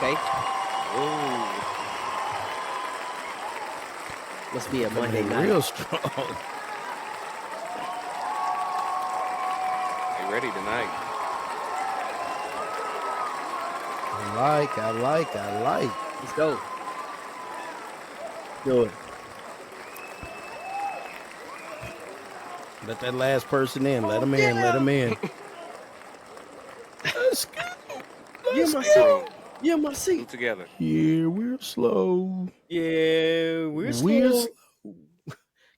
Okay. Ooh. Must be a Monday night. Real strong. Get ready tonight. I like. Let's go. Do it. Let that last person in. Let him in. Let him in. Let's go. You're my Room. seat. You're my Two seat. together. Yeah, we're slow. Yeah, we're slow.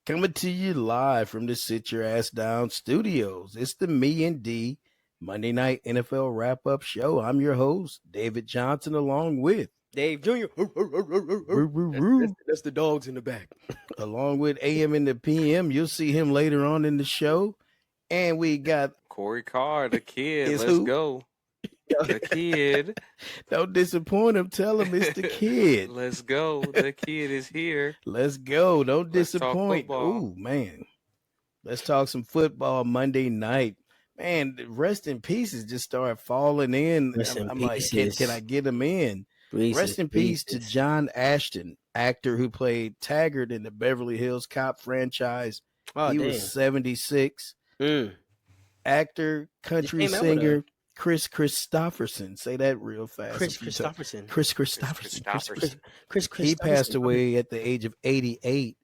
Coming to you live from the Sit Your Ass Down studios. It's the Me and D Monday Night NFL Wrap-Up Show. I'm your host, David Johnson, along with Dave Jr. That's the dogs in the back. along with AM and the PM. You'll see him later on in the show. And we got Corey Carr, the kid. Is Let's who? go. The kid. Don't disappoint him. Tell him it's the kid. Let's go. The kid is here. Let's go. Don't Let's talk disappoint. football. Ooh, man. Let's talk some football Monday night. Man, the rest in pieces just started falling in. I'm like, can I get them in? Rest in peace to John Ashton, actor who played Taggart in the Beverly Hills Cop franchise. He was 76. Actor, country singer, Chris Christopherson. Say that real fast. Chris Christopherson. Chris Christopherson. Chris He passed away at the age of 88.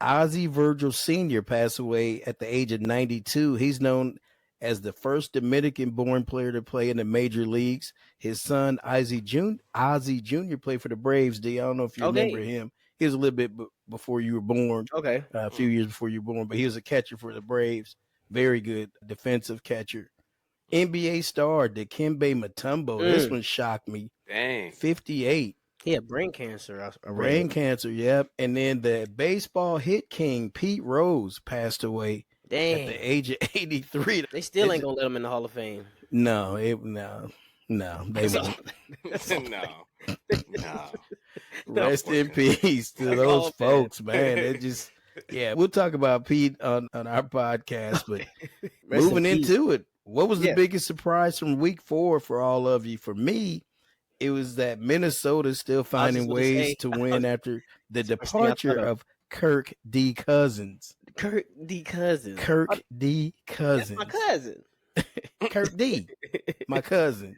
Ozzie Virgil Sr. passed away at the age of 92. He's known as the first Dominican-born player to play in the major leagues. His son, Ozzie Jr. played for the Braves. D, I don't know if you remember him. He was a little bit before you were born. Okay. A few years before you were born, but he was a catcher for the Braves. Very good defensive catcher. NBA star Dikembe Mutombo. This one shocked me. Dang. 58. He had brain cancer. Brain cancer, yep. And then the baseball hit king, Pete Rose, passed away at the age of 83. They still ain't going to let him in the Hall of Fame. No, they won't. No. Rest in peace to those folks, man. It just, we'll talk about Pete on our podcast, but moving into it, what was the biggest surprise from week 4 for all of you? For me, it was that Minnesota still finding ways to win after the departure of Kirk D. Cousins. Kirk D. Cousins. That's my cousin. Kirk D. My cousin.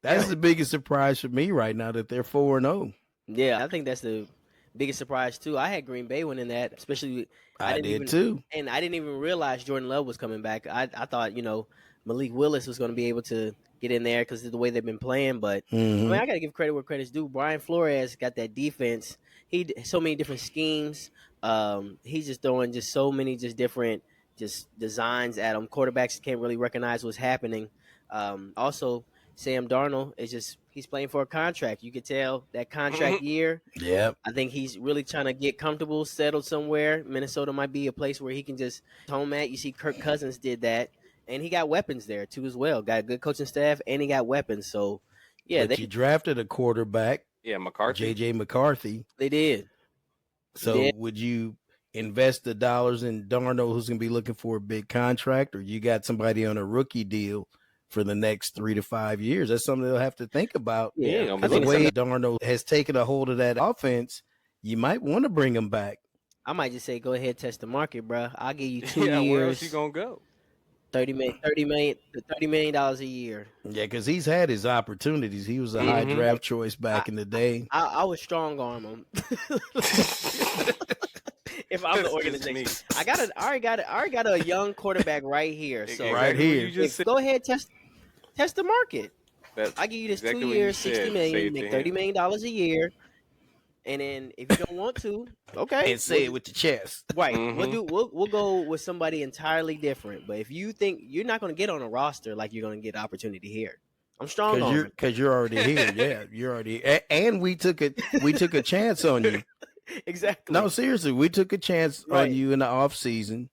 That's the biggest surprise for me right now that they're 4-0. Yeah, I think that's the biggest surprise too. I had Green Bay winning that, especially. I did too. And I didn't even realize Jordan Love was coming back. I thought, Malik Willis was going to be able to get in there because of the way they've been playing. But I got to give credit where credit's due. Brian Flores got that defense. He so many different schemes. He's just throwing just so many different designs at them. Quarterbacks can't really recognize what's happening. Also, Sam Darnold he's playing for a contract. You could tell that contract year. Yep. I think he's really trying to get comfortable, settled somewhere. Minnesota might be a place where he can just home at. You see Kirk Cousins did that, and he got weapons there too as well. Got a good coaching staff, and he got weapons. So, you drafted a quarterback. Yeah, McCarthy. JJ McCarthy. They did. So would you invest the dollars in Darnold, who's going to be looking for a big contract, or you got somebody on a rookie deal for the next 3 to 5 years? That's something they'll have to think about. Yeah, I think the way Darnold has taken a hold of that offense, you might want to bring him back. I might just say, go ahead, test the market, bro. I'll give you 2 years. Where else you gonna go? $30 million a year. Yeah, because he's had his opportunities. He was a high draft choice back in the day. I would strong arm him. If I'm the organization, I already got a young quarterback right here. So right here, go ahead, test the market. I give you this 2 years, $60 million, you make $30 million a year, and then if you don't want to, okay, and say it with your chest, right? We'll go with somebody entirely different. But if you think you're not going to get on a roster, like you're going to get opportunity here, I'm strong on because you're already here. Yeah, you're already, and we took a chance on you. Exactly. No, seriously, we took a chance on you in the off season.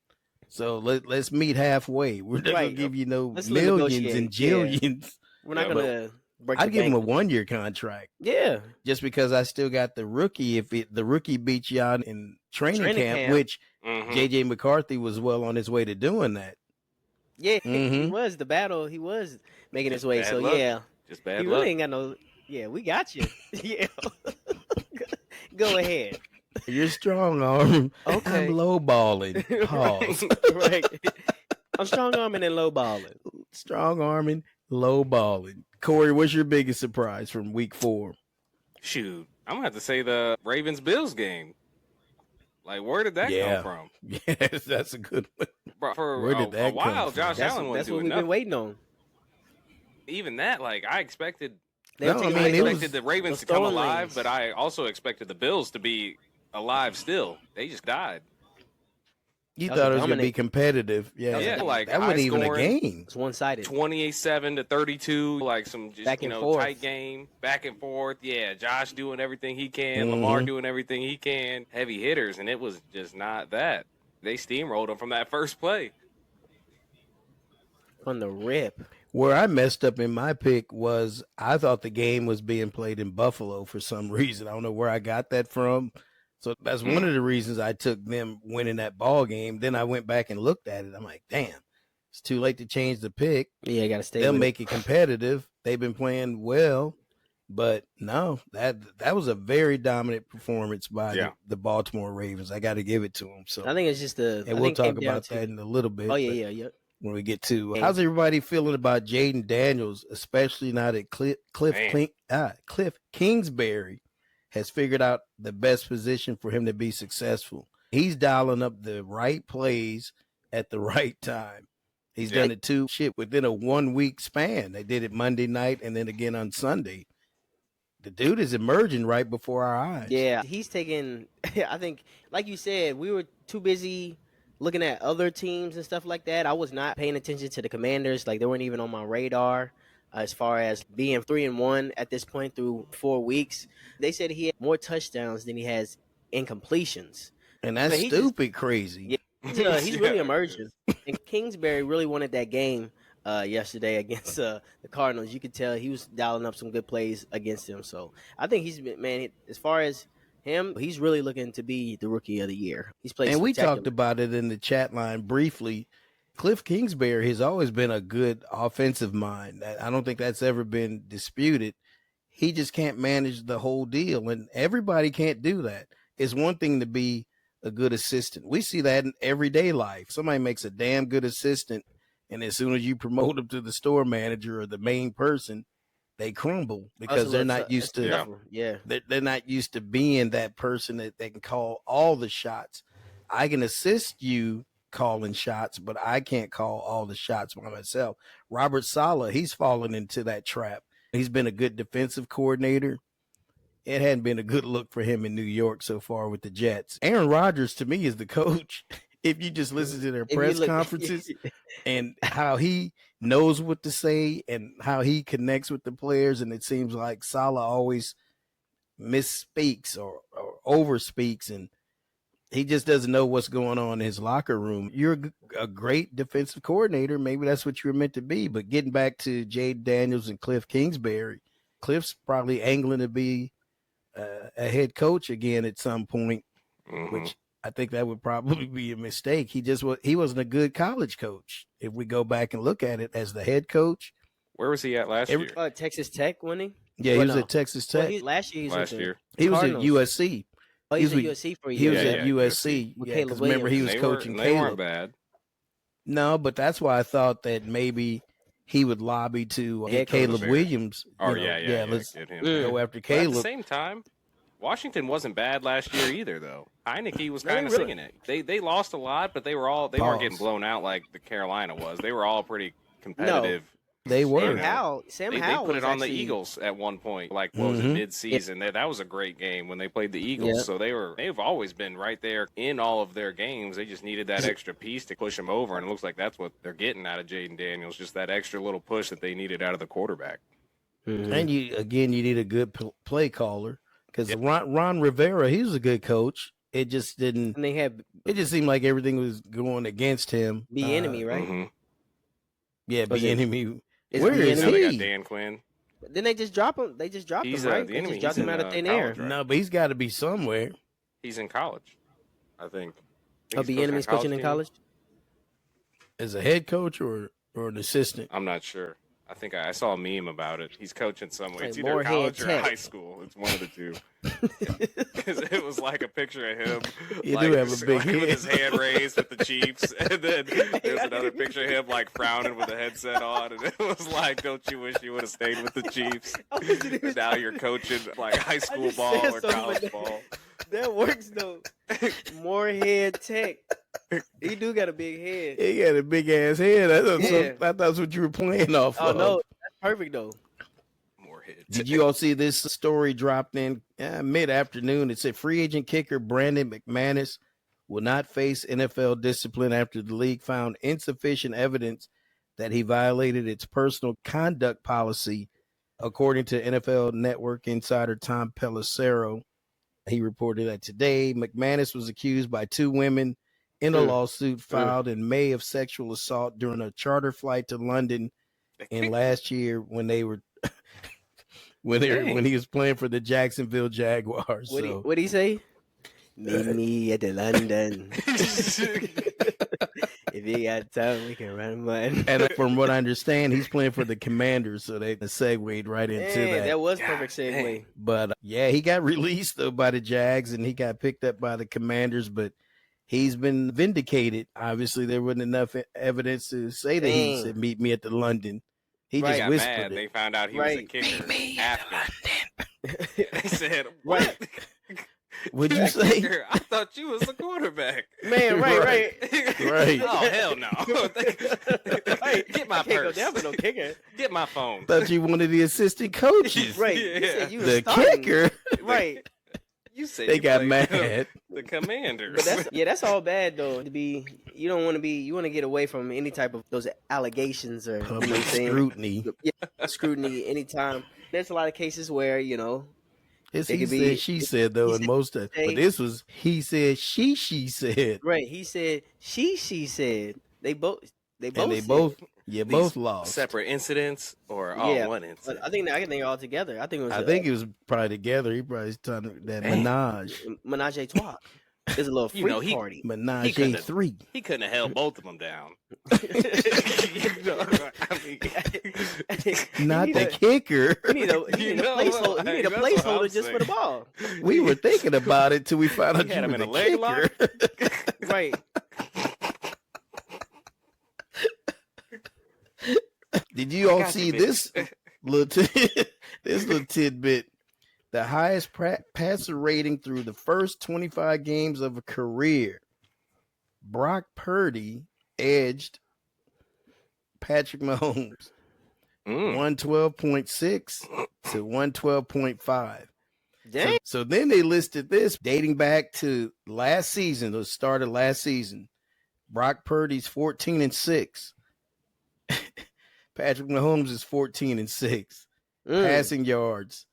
So let's meet halfway. We're not gonna give you millions and jillions. Yeah. We're not gonna break. I'd give him a 1-year contract. Yeah, just because I still got the rookie. If the rookie beats you out in training camp, which JJ McCarthy was well on his way to doing that. Yeah, he was the battle. He was making his way. So luck. yeah, just bad he luck. really ain't got no. Yeah, we got you. Yeah. Go ahead. You're strong arm. Okay. I'm low balling. Pause. Right. I'm strong arming and low balling. Strong arming, low balling. Corey, what's your biggest surprise from week 4? Shoot, I'm gonna have to say the Ravens-Bills game. Like, where did that come from? Yes, that's a good one. Bro, for Where did that a while, come from? Josh Allen wasn't That's what doing we've nothing. been waiting on. Even that, like, I expected. I expected the Ravens to come alive, but I also expected the Bills to be alive still. They just died. You thought it was going to be competitive. Yeah, like that wasn't even a game. It's one-sided. 28-7 to 32, like some just back and forth. tight game, back and forth. Yeah, Josh doing everything he can, Lamar doing everything he can, heavy hitters, and it was just not that. They steamrolled them from that first play. From the rip. Where I messed up in my pick was I thought the game was being played in Buffalo for some reason. I don't know where I got that from. So that's one of the reasons I took them winning that ball game. Then I went back and looked at it. I'm like, damn, it's too late to change the pick. Yeah, you got to stay. They'll make it competitive. They've been playing well, but no, that was a very dominant performance by the Baltimore Ravens. I got to give it to them. So I think it's just and we'll talk about that in a little bit. Oh yeah. When we get to how's everybody feeling about Jaden Daniels, especially now that Cliff Kingsbury has figured out the best position for him to be successful. He's dialing up the right plays at the right time. He's done it within a 1 week span. They did it Monday night and then again on Sunday. The dude is emerging right before our eyes. Yeah, he's taking, I think, like you said, we were too busy looking at other teams and stuff like that. I was not paying attention to the Commanders. Like, they weren't even on my radar. As far as being 3-1 at this point through 4 weeks, they said he had more touchdowns than he has incompletions, and that's stupid crazy. Yeah, he's really emerging. And Kingsbury really wanted that game yesterday against the Cardinals. You could tell he was dialing up some good plays against them. So I think he's been, as far as him, he's really looking to be the rookie of the year. He's played, and we talked about it in the chat line briefly. Cliff Kingsbury has always been a good offensive mind. I don't think that's ever been disputed. He just can't manage the whole deal, and everybody can't do that. It's one thing to be a good assistant. We see that in everyday life. Somebody makes a damn good assistant, and as soon as you promote them to the store manager or the main person, they crumble because they're not used to. They're not used to being that person that they can call all the shots. I can assist you calling shots, but I can't call all the shots by myself. Robert Saleh, he's fallen into that trap. He's been a good defensive coordinator. It hadn't been a good look for him in New York so far with the Jets. Aaron Rodgers, to me, is the coach. If you just listen to their press conferences and how he knows what to say and how he connects with the players, and it seems like Saleh always misspeaks or overspeaks, and he just doesn't know what's going on in his locker room. You're a great defensive coordinator. Maybe that's what you were meant to be. But getting back to Jaden Daniels and Cliff Kingsbury, Cliff's probably angling to be a head coach again at some point, which I think that would probably be a mistake. He wasn't a good college coach. If we go back and look at it as the head coach. Where was he at last year? Texas Tech, wasn't he? Yeah, he was at Texas Tech. Well, last year he was at USC. Oh, he was at USC for a He year. was at USC. Yeah, because remember he was coaching Caleb. They weren't bad. No, but that's why I thought that maybe he would lobby to get Caleb Williams. Let's get him. go after Caleb. But at the same time, Washington wasn't bad last year either, though. Heineke was kind of singing it. They lost a lot, but they weren't getting blown out like the Carolina was. They were all pretty competitive. No. They were. Sam Howell Howell put it on actually... the Eagles at one point. Like, what was it, mid-season? That was a great game when they played the Eagles. So they've always been right there in all of their games. They just needed that extra piece to push them over, and it looks like that's what they're getting out of Jaden Daniels, just that extra little push that they needed out of the quarterback. And you need a good play caller because Ron Rivera, he was a good coach. It just didn't. And it just seemed like everything was going against him. Enemy, right? Yeah, enemy. Where is he? They got Dan Quinn. Then they just drop him. They just dropped him, right? The enemy. They just dropped him out of thin air. Right? No, but he's got to be somewhere. He's in college, I think. The enemy's coaching in college? As a head coach or an assistant? I'm not sure. I think I saw a meme about it. He's coaching somewhere. Like it's either college or Tech. high school. It's one of the two. Because it was like a picture of him, you do have a big head. with his hand raised with the Chiefs, and then there's another picture of him like frowning with a headset on, and it was like, "Don't you wish you would have stayed with the Chiefs? Now you're coaching like high school ball or college ball." That works though. Moorhead Tech. He do got a big head. He got a big ass head. I thought that's what you were playing off of. Oh no, that's perfect though. Moorhead. Did you all see this story dropped in mid-afternoon? It said free agent kicker Brandon McManus will not face NFL discipline after the league found insufficient evidence that he violated its personal conduct policy, according to NFL Network insider Tom Pelissero. He reported that today McManus was accused by two women in a lawsuit filed in May of sexual assault during a charter flight to London in last year when they were when he was playing for the Jacksonville Jaguars. What did he say? Meet me at the London. If you got time, we can run one. And from what I understand, he's playing for the Commanders, so they segued right into that. That was perfect segue. But he got released though by the Jags, and he got picked up by the Commanders, but he's been vindicated. Obviously, there wasn't enough evidence to say that he said, "Meet me at the London." He just got whispered mad. it. They found out he was a kicker. Meet me after. at London. They said, "What? What'd you say? I thought you was the quarterback." Man, right. Oh, hell no. Get my purse. Go down with no kicker. Get my phone. Thought you wanted the assistant coaches. Right. Yeah. You said you was The starting. kicker. Right. You said They you got played mad. The Commanders. But that's all bad though. You don't want to be. You want to get away from any type of those allegations or Public scrutiny. Scrutiny anytime. There's a lot of cases where It's he said, she said though, and most of but this was he said, she said. Right. He said, she said. They both lost. Separate incidents or all one incident? I think all together. I think it was probably together. He probably started that menage a trois. There's a little freak party. Menage a three. He couldn't have held both of them down. Not the kicker. You need a placeholder just for the ball. We were thinking about it till we found out you had him were in the a leg lock. Right. Did you all see this little tidbit? The highest passer rating through the first 25 games of a career. Brock Purdy edged Patrick Mahomes 112.6 to 112.5. Dang. So then they listed this dating back to last season, the start of last season. Brock Purdy's 14-6. Patrick Mahomes is 14-6. Passing yards.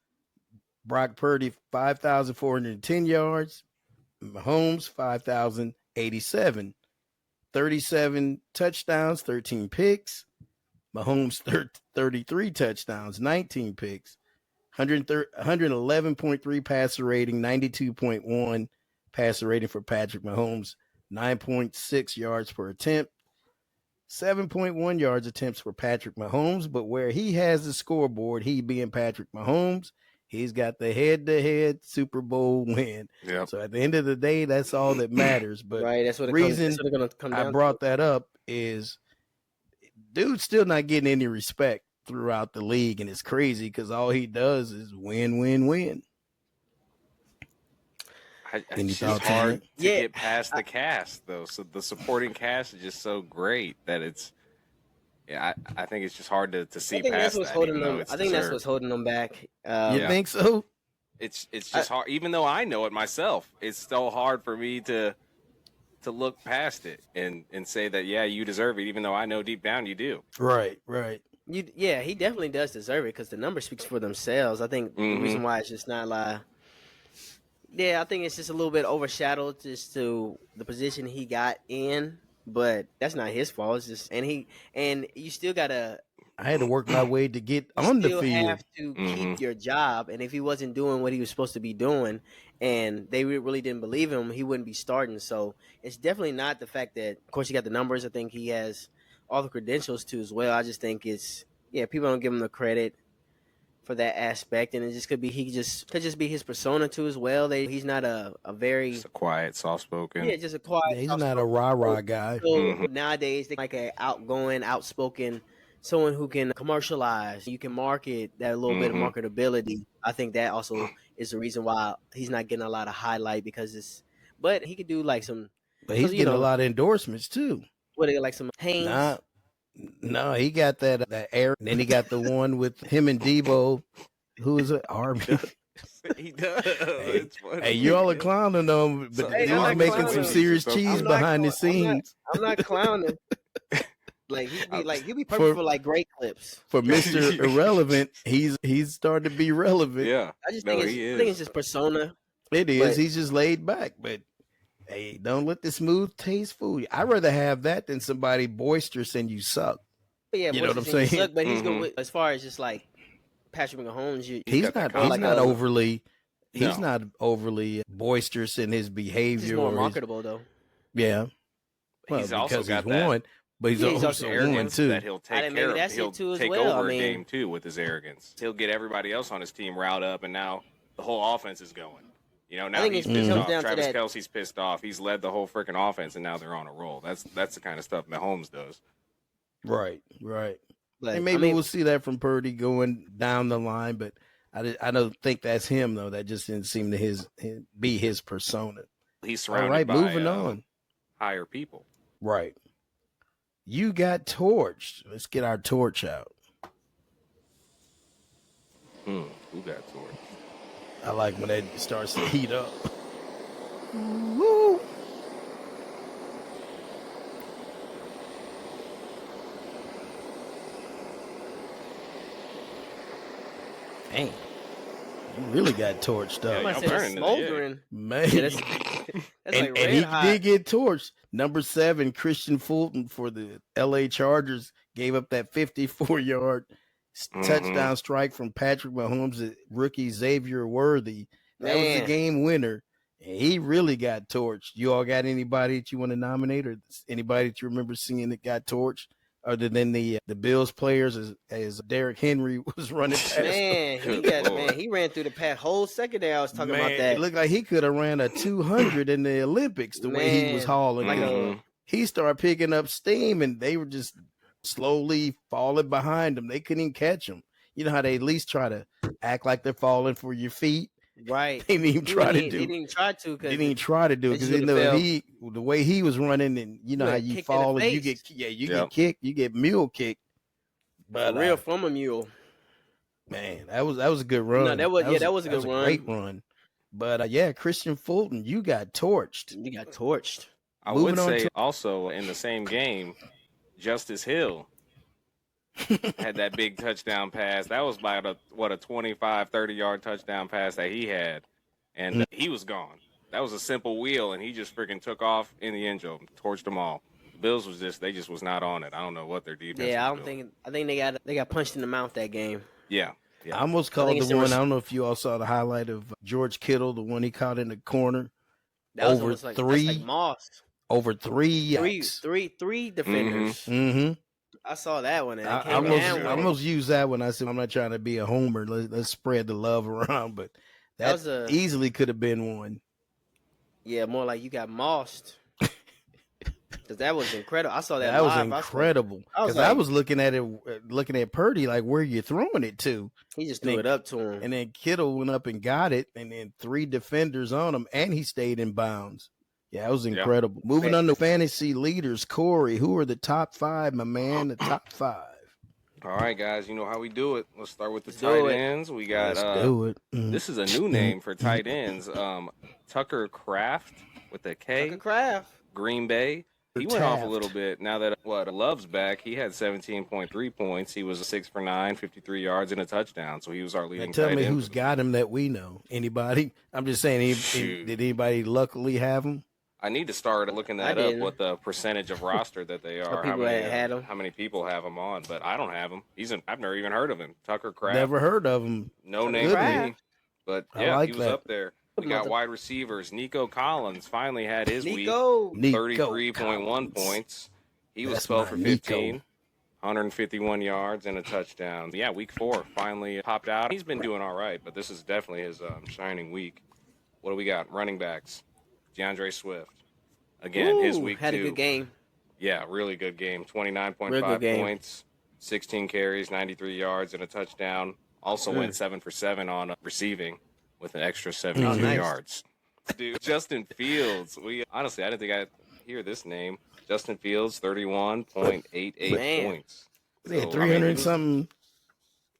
Brock Purdy 5,410 yards. Mahomes 5,087. 37 touchdowns, 13 picks. Mahomes 33 touchdowns, 19 picks. 111.3 passer rating, 92.1 passer rating for Patrick Mahomes. 9.6 yards per attempt. 7.1 yards attempts for Patrick Mahomes, but where he has the scoreboard, he being Patrick Mahomes, he's got the head-to-head Super Bowl win. Yep. So at the end of the day, that's all that matters. But that's what the reason I brought that up is dude's still not getting any respect throughout the league, and it's crazy because all he does is win, win, win. It's just hard to get past the cast, though. So the supporting cast is just so great that it's. Yeah, I think it's just hard to see past that. I think that's what's holding them back. You think so? It's just hard. Even though I know it myself, it's still hard for me to look past it and say that you deserve it, even though I know deep down you do. Right. He definitely does deserve it because the numbers speaks for themselves. I think the reason why it's just not like. Yeah, I think it's just a little bit overshadowed just to the position he got in, but that's not his fault. It's just and you still gotta. I had to work my way to get on the field. You have to keep your job, and if he wasn't doing what he was supposed to be doing, and they really didn't believe him, he wouldn't be starting. So it's definitely not the fact that, of course, he got the numbers. I think he has all the credentials too as well. I just think it's people don't give him the credit for that aspect, and it just could just be his persona too as well. He's not a very just a quiet, soft spoken. Yeah, just a quiet. Yeah, he's not a rah-rah guy. So nowadays, they like a outgoing, outspoken, someone who can commercialize. You can market that little bit of marketability. I think that also is the reason why he's not getting a lot of highlight but he could do like some. But he's getting a lot of endorsements too. What like some Hanes? No, he got that air. And then he got the one with him and Debo, who is an Army. He does. Hey, y'all are clowning him, but he's making some serious cheese behind the scenes. I'm not clowning. Like he'd be perfect for like great clips. For Mr. Irrelevant, he's starting to be relevant. Yeah, I think it's just persona. It is. He's just laid back, but hey, don't let the smooth taste fool you. I'd rather have that than somebody boisterous and you suck. But yeah, you know what I'm saying? Suck, but he's good as far as just like Patrick Mahomes. He's not overly boisterous in his behavior. He's more marketable though. Yeah. Well, he's also got that. But he's also arrogance too. That he'll take care of. He'll take over a game too with his arrogance. He'll get everybody else on his team riled up, and now the whole offense is going. You know, now he's pissed off. Travis Kelce's pissed off. He's led the whole freaking offense, and now they're on a roll. That's the kind of stuff Mahomes does. Right. And maybe we'll see that from Purdy going down the line, but I don't think that's him though. That just didn't seem to be his persona. He's surrounded by moving on. Higher people. Right. You got torched. Let's get our torch out. Who got torched? I like when that starts to heat up. Woo! Dang. You really got torched up. I said smoldering. Man. Yeah, that's and he did get torched. Number 7, Christian Fulton for the LA Chargers gave up that 54-yard touchdown strike from Patrick Mahomes' rookie Xavier Worthy. That was the game winner. And he really got torched. You all got anybody that you want to nominate, or anybody that you remember seeing that got torched, other than the Bills players as Derrick Henry was running past he ran through the whole secondary. I was talking about that. It looked like he could have ran a 200 in the Olympics the way he was hauling. He started picking up steam, and they were just slowly falling behind him. They couldn't even catch him. You know how they at least try to act like they're falling for your feet? Right. They didn't even try to do it. They didn't try to. They didn't try to do it because they know the way he was running, and you know how you fall and you get kicked, you get mule kicked. But real from a mule. Man, that was a good run. No, that was a good run. Great run. But Christian Fulton, you got torched. I would say also in the same game, Justice Hill had that big touchdown pass. That was about a 25, 30-yard touchdown pass that he had. And he was gone. That was a simple wheel, and he just freaking took off in the end zone, torched them all. Bills was just was not on it. I don't know what their defense was doing. I think they got punched in the mouth that game. Yeah. I almost called the one. I don't know if you all saw the highlight of George Kittle, the one he caught in the corner. That was over like Moss. Over three defenders. Mm-hmm. I saw that one. And I almost used that one. I said, I'm not trying to be a homer. Let's spread the love around. But that easily could have been one. Yeah, more like you got mossed. Because that was incredible. I saw that. That was incredible. Because I was looking at Purdy like, where you throwing it to? He just threw it up to him. And then Kittle went up and got it, and then 3 defenders on him, and he stayed in bounds. Yeah, that was incredible. Yeah. Moving on to fantasy leaders, Corey, who are the top 5, my man? The top 5. All right, guys, you know how we do it. Let's start with the tight ends. We got Let's do it. This is a new name for tight ends. Tucker Kraft with a K. Tucker Kraft. Green Bay. He went off a little bit now that Love's back. He had 17.3 points. He was 6 for 9, 53 yards and a touchdown. So he was our leading tight end. Tell me who's got him that we know. Anybody? I'm just saying, did anybody luckily have him? I need to start looking that up, what the percentage of roster that they are. How many people have him on, but I don't have him. I've never even heard of him. Tucker Kraft. Never heard of him. No name for me. But yeah, he was up there. We got wide receivers. Nico Collins finally had his week. 33.1 points. He was 12 for 15. 151 yards and a touchdown. Yeah, week 4 finally popped out. He's been doing all right, but this is definitely his shining week. What do we got? Running backs. DeAndre Swift. Again, his week 2. Had a good game. Yeah, really good game. 29.5 points, 16 carries, 93 yards, and a touchdown. Also went 7 for 7 on receiving with an extra 72 yards. Dude, Justin Fields. Honestly, I didn't think I'd hear this name. Justin Fields, 31.88 points. They had 300 something.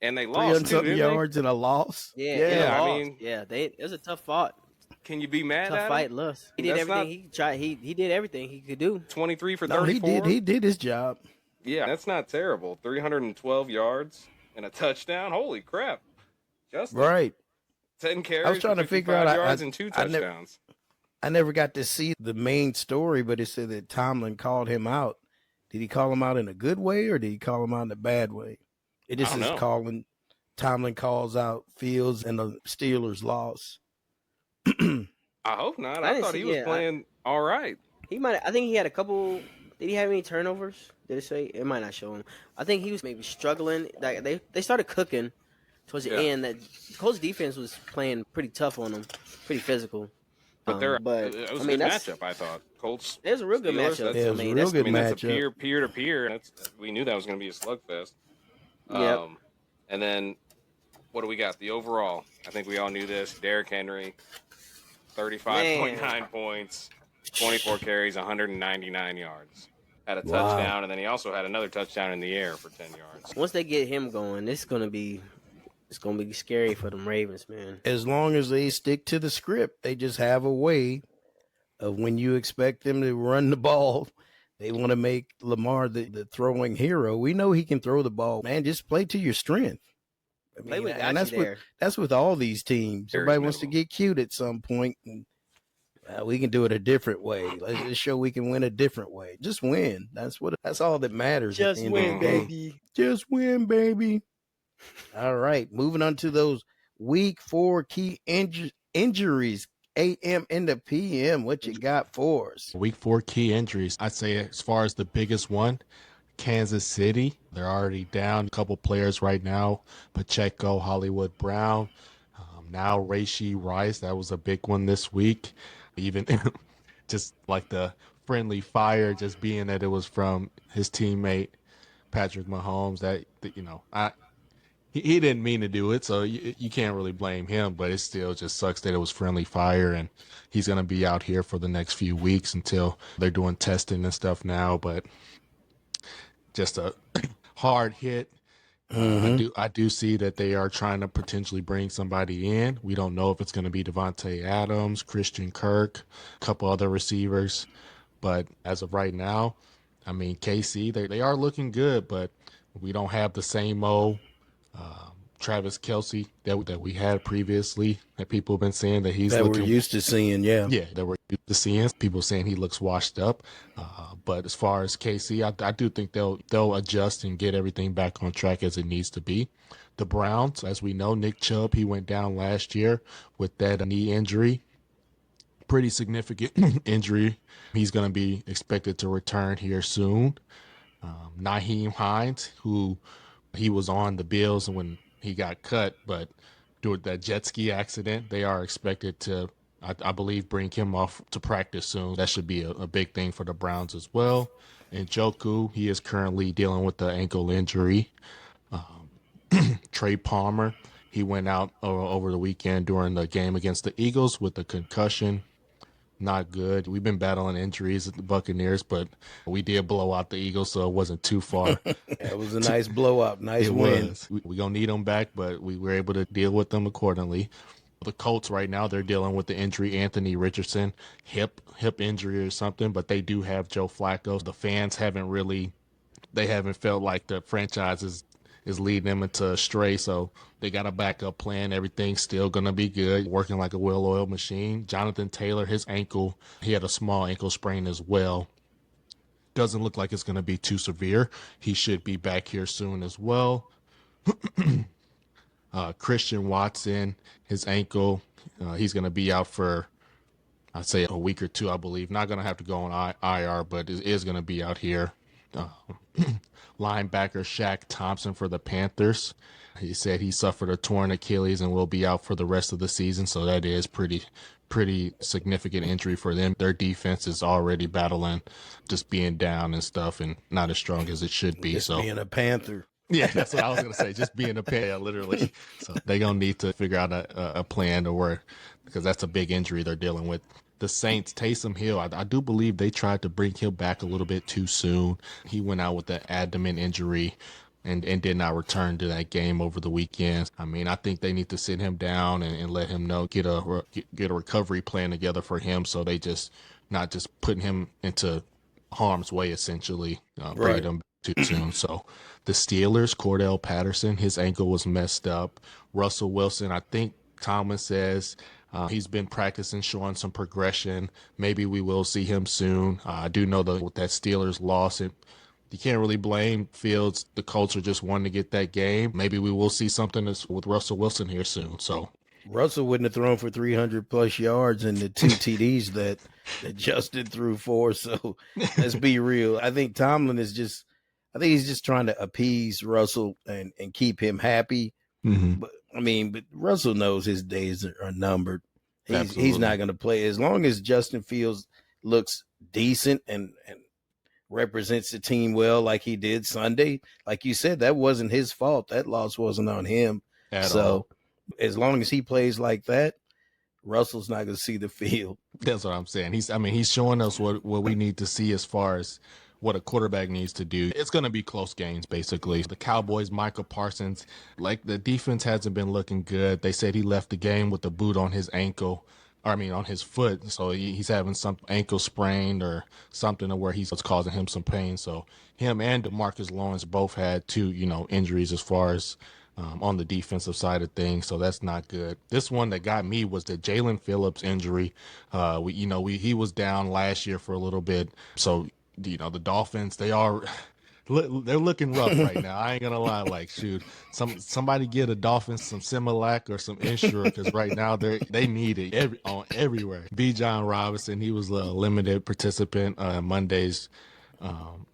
And they lost 300 something yards and a loss. Yeah. I mean, it was a tough fight. Can you be mad at him? Tough fight, loss. He did everything he tried. He did everything he could do. 23 for 34. He did his job. Yeah, that's not terrible. 312 yards and a touchdown. Holy crap, Justin! Right. 10 carries. I was trying to figure out yards and 2 touchdowns. I never got to see the main story, but it said that Tomlin called him out. Did he call him out in a good way or did he call him out in a bad way? It just is calling. Tomlin calls out Fields and the Steelers' loss. I hope not. I thought he was playing all right. He might. I think he had a couple. Did he have any turnovers? Did it say? It might not show him. I think he was maybe struggling. Like they started cooking towards the end. That Colts defense was playing pretty tough on them, pretty physical. But it was a good matchup, I thought. Colts. It was a real good matchup. It was a real good matchup. That's a peer to peer. We knew that was going to be a slugfest. Yep. And then what do we got? The overall. I think we all knew this. Derrick Henry, 35.9 points, 24 carries, 199 yards. Had a touchdown, and then he also had another touchdown in the air for 10 yards. Once they get him going, it's gonna be scary for them Ravens, man. As long as they stick to the script, they just have a way of when you expect them to run the ball, they want to make Lamar the throwing hero. We know he can throw the ball, man. Just play to your strength. I mean, and that's with all these teams. Everybody wants to get cute at some point, and we can do it a different way. Let's show we can win a different way. Just win. That's all that matters. Just win, baby. Just win, baby. All right, moving on to those week 4 key injuries. AM into PM. What you got for us? Week 4 key injuries. I'd say as far as the biggest one, Kansas City. They're already down a couple players right now. Pacheco, Hollywood Brown. Now Rashee Rice. That was a big one this week. Even just like the friendly fire, just being that it was from his teammate Patrick Mahomes. He didn't mean to do it, so you can't really blame him, but it still just sucks that it was friendly fire, and he's going to be out here for the next few weeks until they're doing testing and stuff now, but just a hard hit. I do see that they are trying to potentially bring somebody in. We don't know if it's going to be Devontae Adams, Christian Kirk, a couple other receivers, but as of right now, I mean, KC, they are looking good, but we don't have the same old Travis Kelce that we had previously, that people have been saying that we're used to seeing, that we're used to seeing. People saying he looks washed up, but as far as KC, I do think they'll adjust and get everything back on track as it needs to be. The Browns, as we know, Nick Chubb, he went down last year with that knee injury, pretty significant injury. He's going to be expected to return here soon. Nyheim Hines, who he was on the Bills when he got cut, but due to that jet ski accident, they are expected to, I believe, bring him off to practice soon. That should be a big thing for the Browns as well. And Njoku, he is currently dealing with the ankle injury. Trey Palmer, he went out over the weekend during the game against the Eagles with a concussion. Not good. We've been battling injuries at the Buccaneers, but we did blow out the Eagles, so it wasn't too far. It was a nice blowout, nice win. We're going to need them back, but we were able to deal with them accordingly. The Colts right now, they're dealing with the injury. Anthony Richardson, hip injury or something, but they do have Joe Flacco. The fans haven't felt like the franchise is leading them into a stray, so they got a backup plan. Everything's still going to be good, working like a well-oiled machine. Jonathan Taylor, his ankle, he had a small ankle sprain as well. Doesn't look like it's going to be too severe. He should be back here soon as well. Christian Watson, his ankle, he's going to be out for, I'd say, a week or two, I believe. Not going to have to go on IR, but it is going to be out here. linebacker Shaq Thompson for the Panthers. He said he suffered a torn Achilles and will be out for the rest of the season. So that is pretty significant injury for them. Their defense is already battling just being down and stuff and not as strong as it should be. Just being a Panther. Yeah, that's what I was going to say. Just being a Panther, literally. So they're going to need to figure out a plan to where, because that's a big injury they're dealing with. The Saints, Taysom Hill, I do believe they tried to bring him back a little bit too soon. He went out with an abdomen injury and did not return to that game over the weekend. I mean, I think they need to sit him down and let him know, get a recovery plan together for him, so they just not just putting him into harm's way, essentially, bringing him too soon. So the Steelers, Cordell Patterson, his ankle was messed up. Russell Wilson, I think Tomlin says he's been practicing, showing some progression. Maybe we will see him soon. I do know that with that Steelers loss, you can't really blame Fields. The culture just wanted to get that game. Maybe we will see something with Russell Wilson here soon. So Russell wouldn't have thrown for 300 plus yards and the 2 TDs that Justin threw for. So let's be real. I think Tomlin is just, I think he's just trying to appease Russell and keep him happy. Mm-hmm. But Russell knows his days are numbered. He's not going to play as long as Justin Fields looks decent and represents the team well, like he did Sunday. Like you said, that wasn't his fault. That loss wasn't on him. At all. As long as he plays like that, Russell's not going to see the field. That's what I'm saying. He's showing us what we need to see as far as what a quarterback needs to do. It's going to be close games, basically. The Cowboys, Michael Parsons, like the defense hasn't been looking good. They said he left the game with the boot on his ankle. On his foot. So he's having some ankle sprain or something to where it's causing him some pain. So him and DeMarcus Lawrence both had two, injuries as far as on the defensive side of things. So that's not good. This one that got me was the Jalen Phillips injury. He was down last year for a little bit. So, the Dolphins, they're looking rough right now. I ain't gonna lie. Like, shoot, somebody get a Dolphins some Similac or some Ensure, because right now they need it everywhere. Bijan Robinson, he was a limited participant Mondays.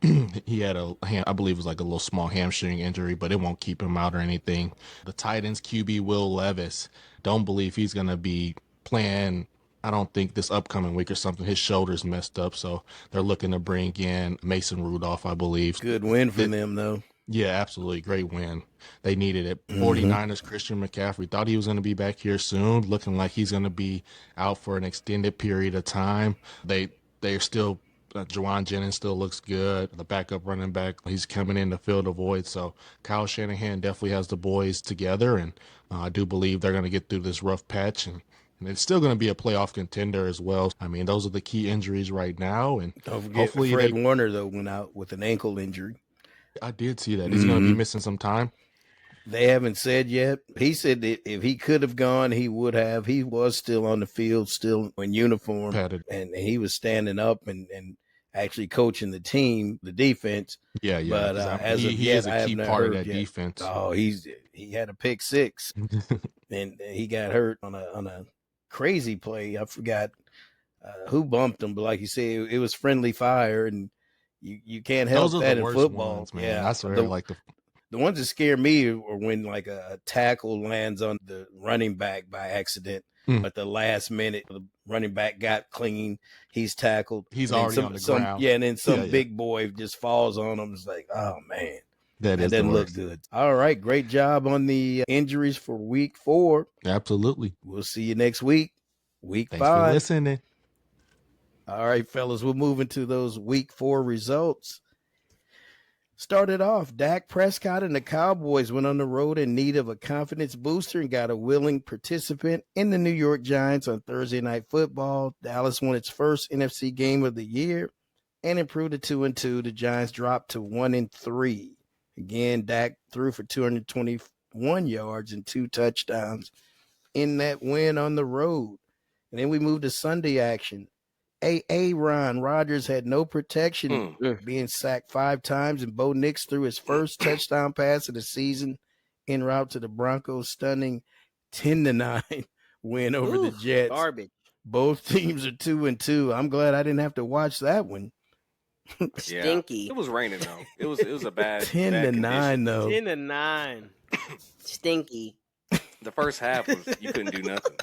He had I believe it was like a little small hamstring injury, but it won't keep him out or anything. The Titans QB Will Levis, don't believe he's gonna be playing. I don't think this upcoming week or something. His shoulder's messed up, so they're looking to bring in Mason Rudolph, I believe. Good win for them, though. Yeah, absolutely. Great win. They needed it. 49ers, Christian McCaffrey, thought he was going to be back here soon, looking like he's going to be out for an extended period of time. They're still Juwan Jennings still looks good. The backup running back, he's coming in to fill the void. So Kyle Shanahan definitely has the boys together, and I do believe they're going to get through this rough patch, and it's still going to be a playoff contender as well. I mean, those are the key injuries right now. And don't forget, hopefully Fred Warner, though, went out with an ankle injury. I did see that. He's going to be missing some time. They haven't said yet. He said that if he could have gone, he would have. He was still on the field, still in uniform. Padded. And he was standing up and actually coaching the team, the defense. Yeah. But he is a key part of that defense. Oh, he had a pick six, and he got hurt on a crazy play. I forgot who bumped him, but like you said, it was friendly fire, and you can't help that in football. Ones, man. Yeah, I swear, the ones that scare me are when like a tackle lands on the running back by accident, but the last minute the running back got clean, he's tackled, he's already on the ground. Yeah, and then some big boy just falls on him. It's like, oh man. That doesn't look good. All right. Great job on the injuries for week 4. Absolutely. We'll see you next week. Week 5. Thanks for listening. All right, fellas. We'll move into those week 4 results. Started off, Dak Prescott and the Cowboys went on the road in need of a confidence booster and got a willing participant in the New York Giants on Thursday Night Football. Dallas won its first NFC game of the year and improved to 2-2. The Giants dropped to 1-3. Again, Dak threw for 221 yards and 2 touchdowns in that win on the road. And then we moved to Sunday action. Ron Rodgers had no protection, being sacked 5 times, and Bo Nix threw his first touchdown pass of the season en route to the Broncos' stunning 10-9 win over the Jets. Garbage. Both teams are 2-2. I'm glad I didn't have to watch that one. Stinky. It was raining though. It was a bad 10-9 though. 10-9. Stinky. The first half was you couldn't do nothing.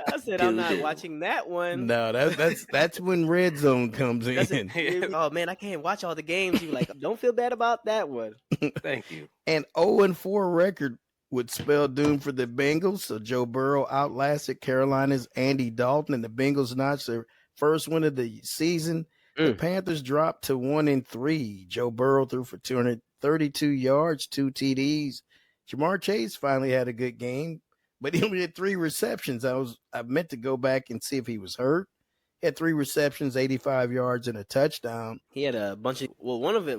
I said I'm not watching that one. No, that's when red zone comes in. Oh man, I can't watch all the games. You like, don't feel bad about that one. Thank you. An 0-4 record would spell doom for the Bengals. So Joe Burrow outlasted Carolina's Andy Dalton, and the Bengals notched their first win of the season. The Panthers dropped to 1-3. Joe Burrow threw for 232 yards, 2 TDs. Jamar Chase finally had a good game, but he only had 3 receptions. I meant to go back and see if he was hurt. He had 3 receptions, 85 yards, and a touchdown. He had a bunch of one of the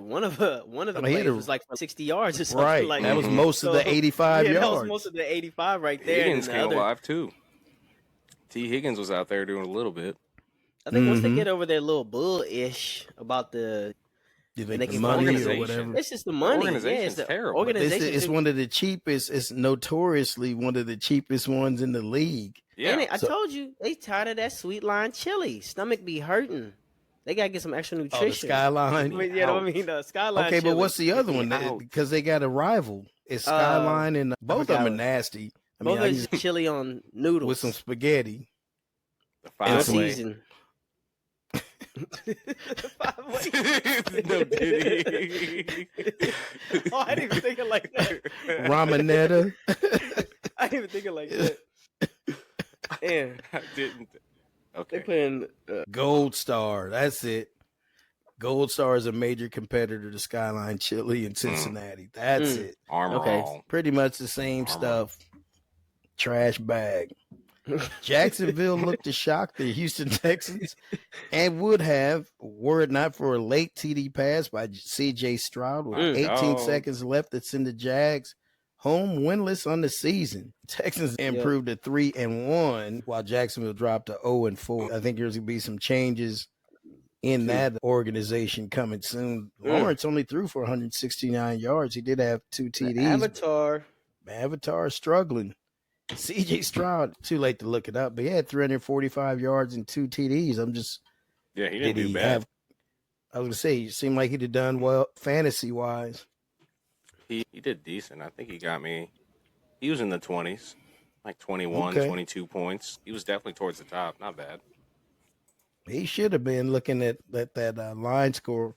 plays was like 60 yards or something. Right, like that was most of the 85 yards. That was most of the 85 right there. Higgins came alive too. T. Higgins was out there doing a little bit. I think once they get over their little bull-ish about the money or whatever. It's just the money. Organization's terrible. Organization it's one of the cheapest. It's notoriously one of the cheapest ones in the league. Yeah, I told you they tired of that sweet line chili. Stomach be hurting. They gotta get some extra nutrition. Oh, the Skyline. The Skyline. Okay, chili. but what's the other one? Because they got a rival. It's Skyline and both of them are nasty. Both are chili on noodles with some spaghetti. The 5-way season. No diddy. Oh, I didn't even think it like that. Ramonetta. I didn't even think it like that. And I didn't. Okay. They put in Gold Star. That's it. Gold Star is a major competitor to Skyline Chili in Cincinnati. That's it. Armor All. Pretty much the same stuff. Trash bag. Jacksonville looked to shock the Houston Texans and would have, were it not for a late TD pass by C.J. Stroud with 18 seconds left that sent the Jags home winless on the season. Texans improved to 3-1 while Jacksonville dropped to 0-4. I think there's going to be some changes in that organization coming soon. Lawrence only threw for 169 yards. He did have 2 TDs. Avatar struggling. C.J. Stroud, too late to look it up, but he had 345 yards and 2 TDs. He didn't do bad. I was going to say, it seemed like he'd have done well fantasy-wise. He did decent. I think he was in the 20s, like 21, 22 points. He was definitely towards the top. Not bad. He should have been looking at that line score.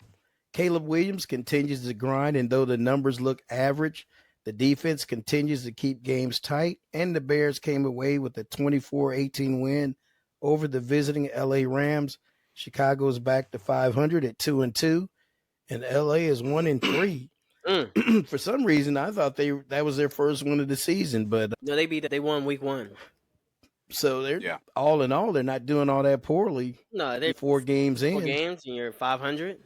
Caleb Williams continues to grind, and though the numbers look average, the defense continues to keep games tight, and the Bears came away with a 24-18 win over the visiting L.A. Rams. Chicago's back to 500 at 2-2, and L.A. is 1-3. For some reason, I thought that was their first win of the season, but no, they won week 1. So they're all in all, they're not doing all that poorly. No, they're 4 games in. 4 games, and you're 500.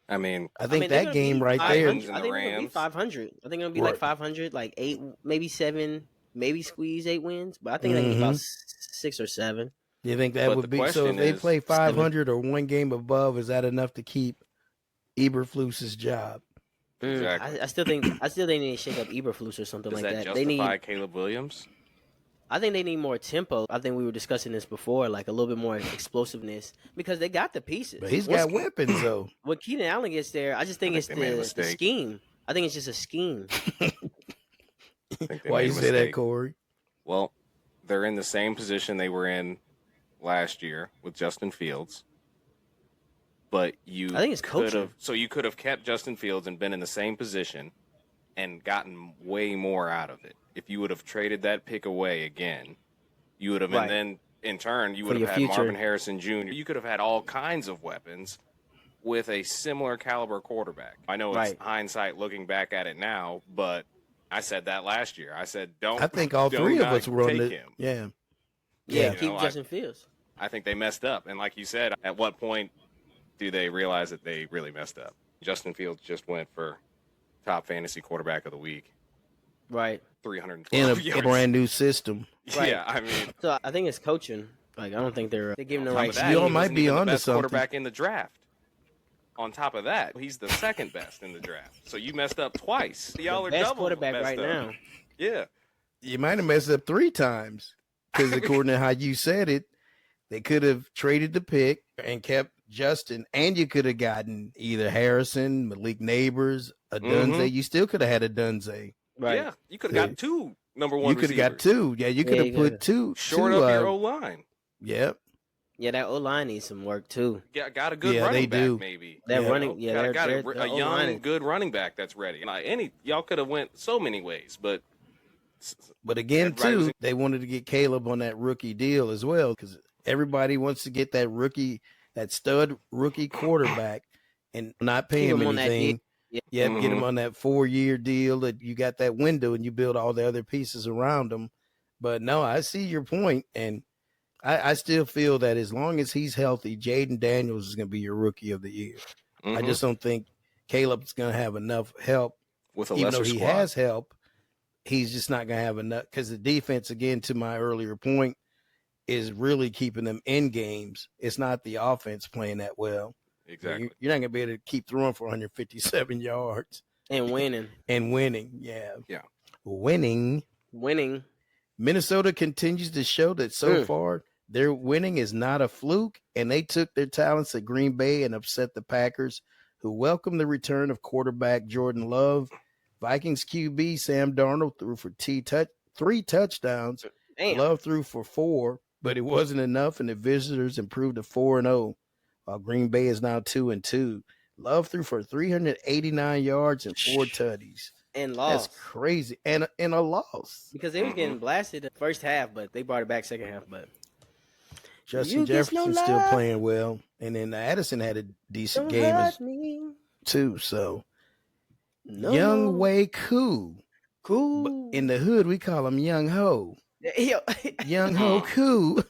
I think that game right there. I think it's gonna be 500. I think it'll be like 500, like 8, maybe 7, maybe squeeze 8 wins. But I think they get about 6 or 7. You think that would be so? If they play 500 or 1 game above, is that enough to keep Eberflus's job? Exactly. I still think they need to shake up Eberflus or something like that. They need Caleb Williams. I think they need more tempo. I think we were discussing this before, like a little bit more explosiveness because they got the pieces. But he's got weapons, though. When Keenan Allen gets there, I just think it's the scheme. I think it's just a scheme. Why you say that, Corey? Well, they're in the same position they were in last year with Justin Fields. But I think it's coaching. So you could have kept Justin Fields and been in the same position and gotten way more out of it. If you would have traded that pick away again, you would have, and then in turn, you would have had Marvin Harrison Jr. You could have had all kinds of weapons with a similar caliber quarterback. I know it's hindsight looking back at it now, but I said that last year. I said, I think all 3 of us were on him. Yeah, keep Justin Fields. I think they messed up. And like you said, at what point do they realize that they really messed up? Justin Fields just went for top fantasy quarterback of the week. Right. 312 in a brand new system. Right. Yeah, so I think it's coaching. Like I don't think they're giving the right. You might be on to something. Quarterback in the draft. On top of that, he's the second best in the draft. So you messed up twice. Y'all are double quarterback right now. Yeah. You might have messed up 3 times because according to how you said it, They could have traded the pick and kept Justin, and you could have gotten either Harrison, Malik Neighbors, a Dunze. You still could have had a Dunze. Right. Yeah, you could have got 2 number 1 receivers. You could have got 2. Yeah, you could have put two. Short up your O-line. Yep. Yeah, that O-line needs some work too. Yeah, got a good running back maybe. That running, got a young, good running back that's ready. Like y'all could have went so many ways, but again too, they wanted to get Caleb on that rookie deal as well because everybody wants to get that stud rookie quarterback and not pay him anything. Get him on that 4-year deal that you got that window and you build all the other pieces around him. But no, I see your point, and I still feel that as long as he's healthy, Jaden Daniels is going to be your rookie of the year. I just don't think Caleb's going to have enough help. With a even lesser though he squad. has help, he's just not going to have enough because the defense, again, to my earlier point, is really keeping them in games. It's not the offense playing that well. Exactly. You're not going to be able to keep throwing for 157 yards. And winning. Yeah. Yeah. Winning. Minnesota continues to show that so far their winning is not a fluke, and they took their talents at Green Bay and upset the Packers, who welcomed the return of quarterback Jordan Love. Vikings QB Sam Darnold threw for 3 touchdowns. Damn. Love threw for 4, but it wasn't enough, and the visitors improved to 4-0, while Green Bay is now 2-2. Love threw for 389 yards and 4 tutties. And lost. That's crazy. And a loss. Because they was getting blasted the first half, but they brought it back second half. But Justin Jefferson's still playing well. And then Addison had a decent game too. So Young Way Cool. But in the hood, we call him Young Ho. Young Ho Cool.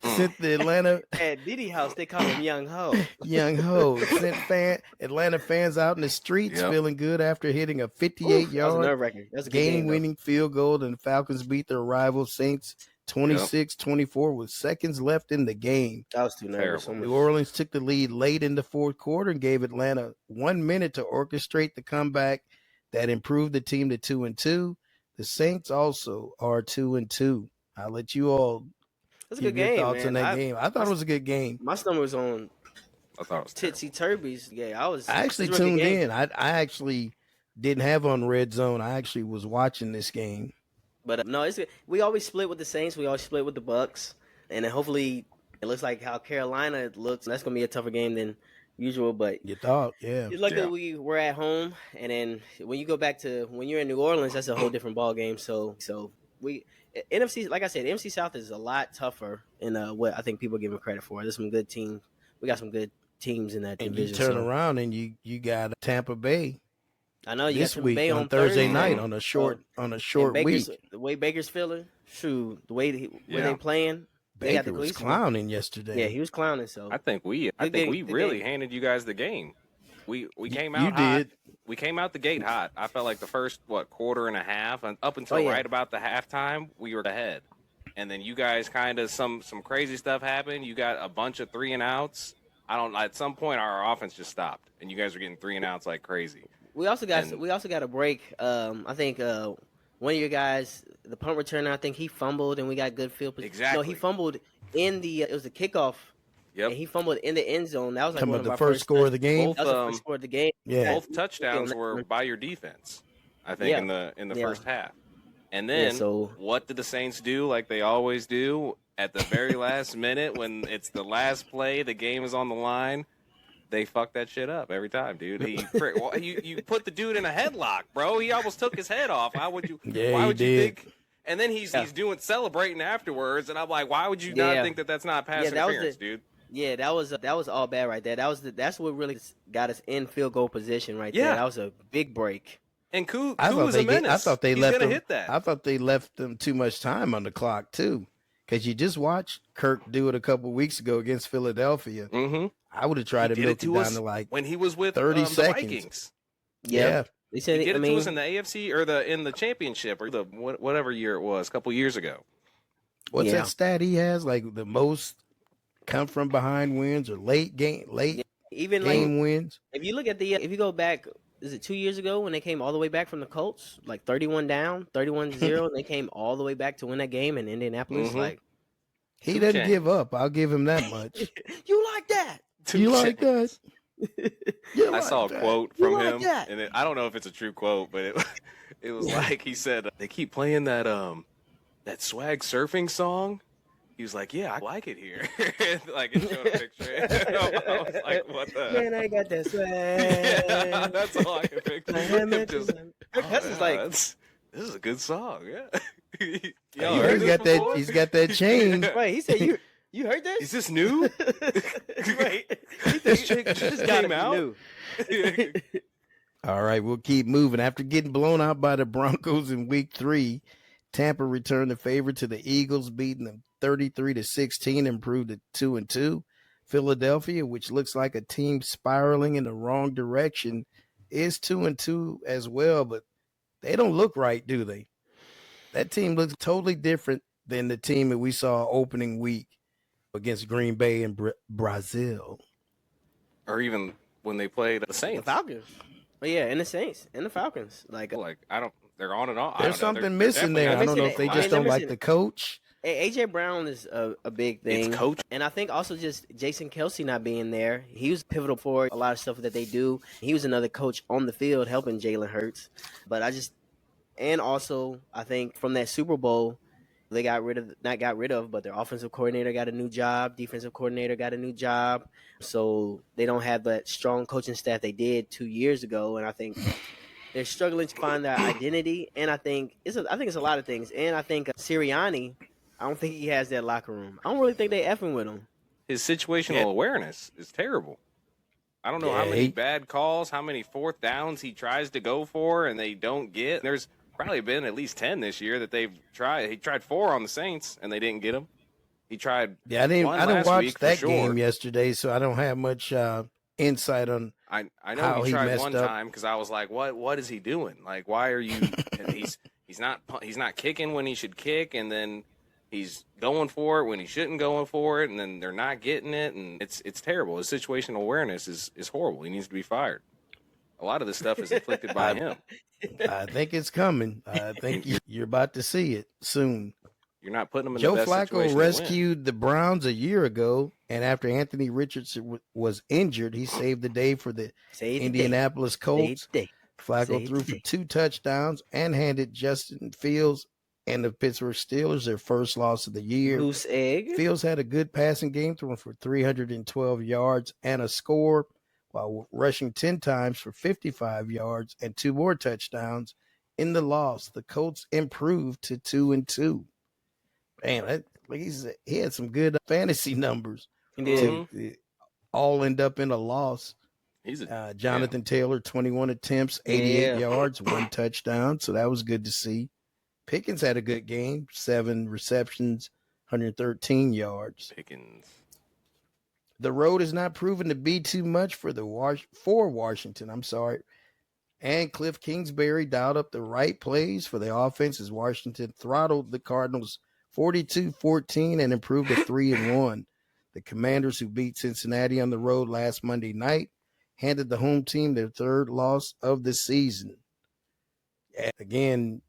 Sent the Atlanta at Diddy House, they call him Young Ho. Young Ho sent Atlanta fans out in the streets feeling good after hitting a 58-yard game-winning field goal, and the Falcons beat their rival Saints 26-24 with seconds left in the game. That was too nervous. New Orleans took the lead late in the fourth quarter and gave Atlanta 1 minute to orchestrate the comeback that improved the team to 2-2. The Saints also are 2-2. I'll let you all That's a good game, thoughts man. on that game. I thought it was a good game. My stomach was on I thought it was Titsy Turbies. Yeah, I actually tuned in. I actually didn't have on Red Zone. I actually was watching this game. But no, it's good. We always split with the Saints. We always split with the Bucks. And then hopefully it looks like how Carolina looks. That's going to be a tougher game than usual. But you thought, it's like that we were at home. And then when you go back to when you're in New Orleans, that's a whole different ball game. So we NFC, like I said, NFC South is a lot tougher in what I think people give them credit for. There's some good teams. We got some good teams in that division. And you turn around and you got Tampa Bay. I know you this got week Bay on Thursday night on a short week. The way Baker's feeling, shoot, the way when they playing, Baker was clowning yesterday. Yeah, he was clowning. So I think we really handed you guys the game. We came out hot. We came out the gate hot. I felt like the first quarter and a half, and up until right about the halftime, we were ahead. And then you guys kind of some crazy stuff happened. You got a bunch of 3-and-outs. At some point our offense just stopped, and you guys were getting 3-and-outs like crazy. We also got a break. I think one of your guys, the punt returner, I think he fumbled, and we got good field position. Exactly. No, he fumbled in the. It was a kickoff. Yep. And he fumbled in the end zone. That was like one of the our first score of the game. That was the first score of the game. Yeah. Both touchdowns were by your defense, I think, in the first half. And then what did the Saints do like they always do at the very last minute when it's the last play, the game is on the line? They fuck that shit up every time, dude. You put the dude in a headlock, bro. He almost took his head off. Why would you? Yeah, why would you you think? And then he's celebrating afterwards, and I'm like, why would you not think that's not pass interference, dude? Yeah, that was all bad right there. That's what really got us in field goal position right there. That was a big break. And Koo was a menace. I thought they left him. Hit that. I thought they left them too much time on the clock too, because you just watched Kirk do it a couple weeks ago against Philadelphia. Mm-hmm. I would have tried to milk it down to like when he was with 30 seconds. The Vikings. Yeah. They said he did it to us in the AFC or in the championship or the whatever year it was a couple years ago. What's that stat he has? Like the most come from behind wins or late game wins. If you look at if you go back, is it 2 years ago when they came all the way back from the Colts, like 31 down, 31-0, and they came all the way back to win that game in Indianapolis? Mm-hmm. Like He doesn't give up. I'll give him that much. You like that? You like that? I saw a quote from him, and I don't know if it's a true quote, but it was like he said, "They keep playing that swag surfing song." He was like, "Yeah, I like it here." Like it showed a picture. I was like, "What the?" Man, I got that swag. Yeah, that's all I can picture. This is a good song. Yeah. He's got that chain. Right. He said, "You heard this? Is this new?" Right. This came out. New. All right, we'll keep moving. After getting blown out by the Broncos in Week 3, Tampa returned the favor to the Eagles, beating them 33-16, improved to 2-2. Philadelphia, which looks like a team spiraling in the wrong direction, is 2-2 as well, but they don't look right, do they? That team looks totally different than the team that we saw opening week against Green Bay and Brazil. Or even when they played the Saints. The Falcons. But yeah, and the Saints and the Falcons. They're on and off. There's something missing there. I don't know if they just don't like the coach. AJ Brown is a big thing. It's coach. And I think also just Jason Kelsey not being there. He was pivotal for a lot of stuff that they do. He was another coach on the field helping Jalen Hurts. But I think from that Super Bowl, they but their offensive coordinator got a new job. Defensive coordinator got a new job. So they don't have that strong coaching staff they did 2 years ago. And I think they're struggling to find their identity. And I think it's a lot of things. And I think Sirianni, I don't think he has that locker room. I don't really think they effing with him. His situational awareness is terrible. I don't know how many bad calls, how many fourth downs he tries to go for and they don't get. There's probably been at least 10 this year that they've tried. He tried 4 on the Saints and they didn't get him. He tried. Yeah, I didn't watch that game yesterday, so I don't have much insight on. I know he tried one time because I was like, what is he doing? Like, why are you? And he's not kicking when he should kick, and then he's going for it when he shouldn't going for it, and then they're not getting it, and it's terrible. His situational awareness is horrible. He needs to be fired. A lot of this stuff is inflicted by him. I think it's coming. I think you're about to see it soon. You're not putting him in Joe the best Flacco rescued the Browns a year ago, and after Anthony Richardson was injured, he saved the day for the Indianapolis Colts. Flacco threw for 2 touchdowns and handed Justin Fields and the Pittsburgh Steelers their first loss of the year. Goose egg. Fields had a good passing game, throwing for 312 yards and a score, while rushing 10 times for 55 yards and 2 more touchdowns. In the loss, the Colts improved to 2-2. Man, he had some good fantasy numbers. He did. To all end up in a loss. Jonathan Taylor, 21 attempts, 88 yards, 1 touchdown. So that was good to see. Pickens had a good game, 7 receptions, 113 yards. Pickens. The road is not proven to be too much for Washington. And Cliff Kingsbury dialed up the right plays for the offense as Washington throttled the Cardinals 42-14 and improved to 3-1. The Commanders, who beat Cincinnati on the road last Monday night, handed the home team their 3rd loss of the season. And again,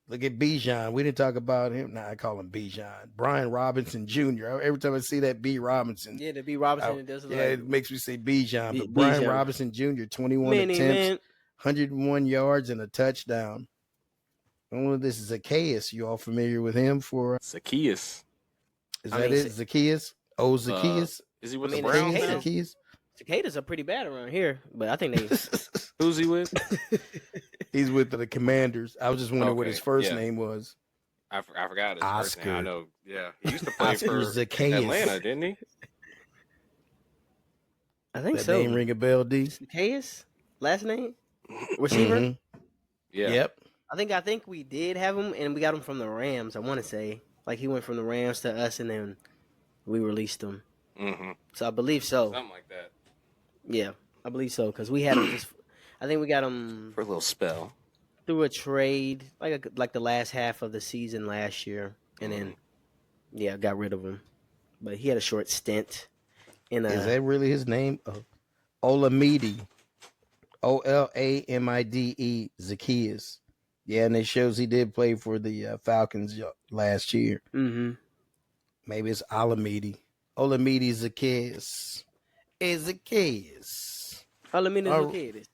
look at Bijan. We didn't talk about him. I call him Bijan. Brian Robinson Jr. Every time I see that B. Robinson. Yeah, the B. Robinson. It makes me say Bijan. But Brian Robinson Jr., 21 attempts, 101 yards, and a touchdown. Oh, this is Zacchaeus. You all familiar with him for Zacchaeus? Is that it? Zacchaeus? Oh, Zacchaeus. Is he with the Browns? Zacchaeus. Cicadas are pretty bad around here, but I think they. Who's he with? He's with the Commanders. I was just wondering what his first name was. I forgot his Oscar. first name. I know. Yeah, he used to play for Zacchaeus. Atlanta, didn't he? I think that so. Name ring a bell, D? Zacchaeus, last name, receiver. Mm-hmm. Yeah. Yep. I think we did have him, and we got him from the Rams. I want to say, like he went from the Rams to us, and then we released him. Mm-hmm. So I believe so. Something like that. Yeah, I believe so because we had him. I think we got him for a little spell through a trade, like the last half of the season last year, and then got rid of him. But he had a short stint. Is that really his name? Olamide, Olamide, Zacchaeus. Yeah, and it shows he did play for the Falcons last year. Mm-hmm. Maybe it's Olamide. Olamide Zacchaeus. Zacchaeus. Olamide Zacchaeus.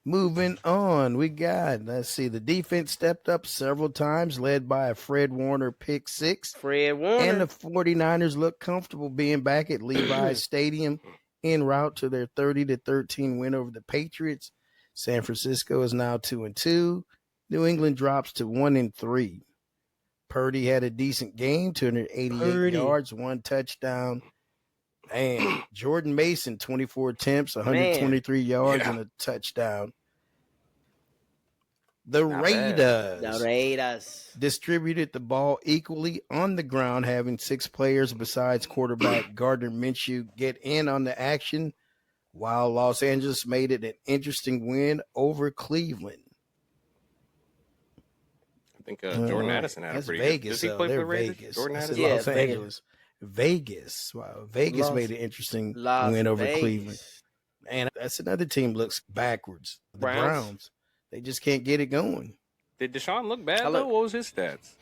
Moving on, we got, let's see, the defense stepped up several times, led by a Fred Warner pick six. Fred Warner. And the 49ers look comfortable being back at Levi's Stadium en route to their 30-13 win over the Patriots. San Francisco is now 2-2. New England drops to 1-3. Purdy had a decent game, 288 yards, 1 touchdown. And Jordan Mason, 24 attempts, 123 yards, and a touchdown. The Raiders distributed the ball equally on the ground, having 6 players besides quarterback Gardner Minshew get in on the action, while Los Angeles made it an interesting win over Cleveland. I think Jordan Addison had a pretty Vegas, good. Does he play for the Raiders? Vegas. Jordan Addison? Los Angeles. Vegas. Wow. Vegas made an interesting win over Cleveland. And that's another team looks backwards. The Browns. They just can't get it going. Did Deshaun look bad, though? What was his stats?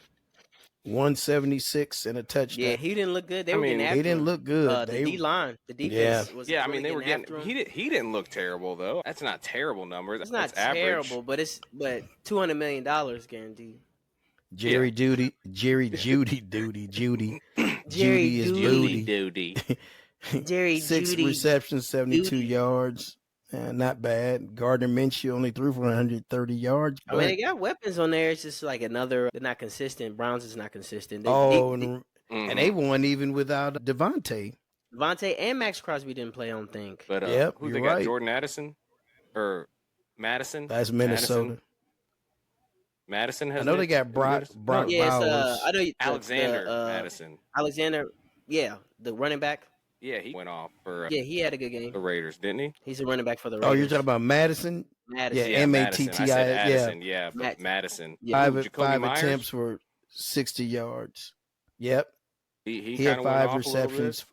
176 and a touchdown. Yeah, he didn't look good. They didn't look good. The D-line. The defense was I mean, they were getting he didn't look terrible, though. That's not terrible numbers. It's not terrible, but $200 million guaranteed. Jerry Judy is booty. Jerry 6 receptions, 72 yards. Not bad. Gardner Minshew only threw for 130 yards. I mean, they got weapons on there. It's just like they're not consistent. Browns is not consistent. And they won even without Devontae. Devontae and Max Crosby didn't play, I don't think. But who they got? Jordan Addison or Madison? That's Minnesota. Madison has. I know they got Brock Bowers. I know Alexander Madison. Alexander, the running back. Yeah, he went off for. He had a good game. The Raiders, didn't he? He's a running back for the Raiders. Oh, you're talking about Madison? Madison. Yeah, Mattti. Yeah, but Madison. Yeah. Five attempts for 60 yards. Yep. He had 5 receptions,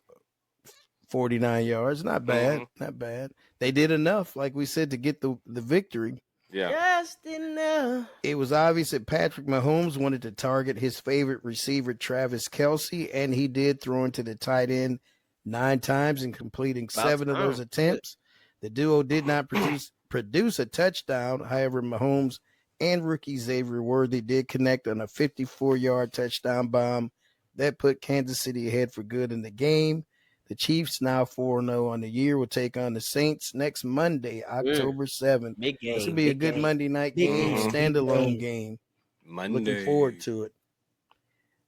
49 yards. Not bad. Not bad. They did enough, like we said, to get the victory. Yeah. Just enough. It was obvious that Patrick Mahomes wanted to target his favorite receiver, Travis Kelce, and he did, throwing to the tight end 9 times and completing 7 of those attempts. The duo did not produce a touchdown. However, Mahomes and rookie Xavier Worthy did connect on a 54-yard touchdown bomb that put Kansas City ahead for good in the game. The Chiefs, now 4-0 on the year, will take on the Saints next Monday, October 7th. Big game. This will be a good Monday night game, standalone game. Looking forward to it.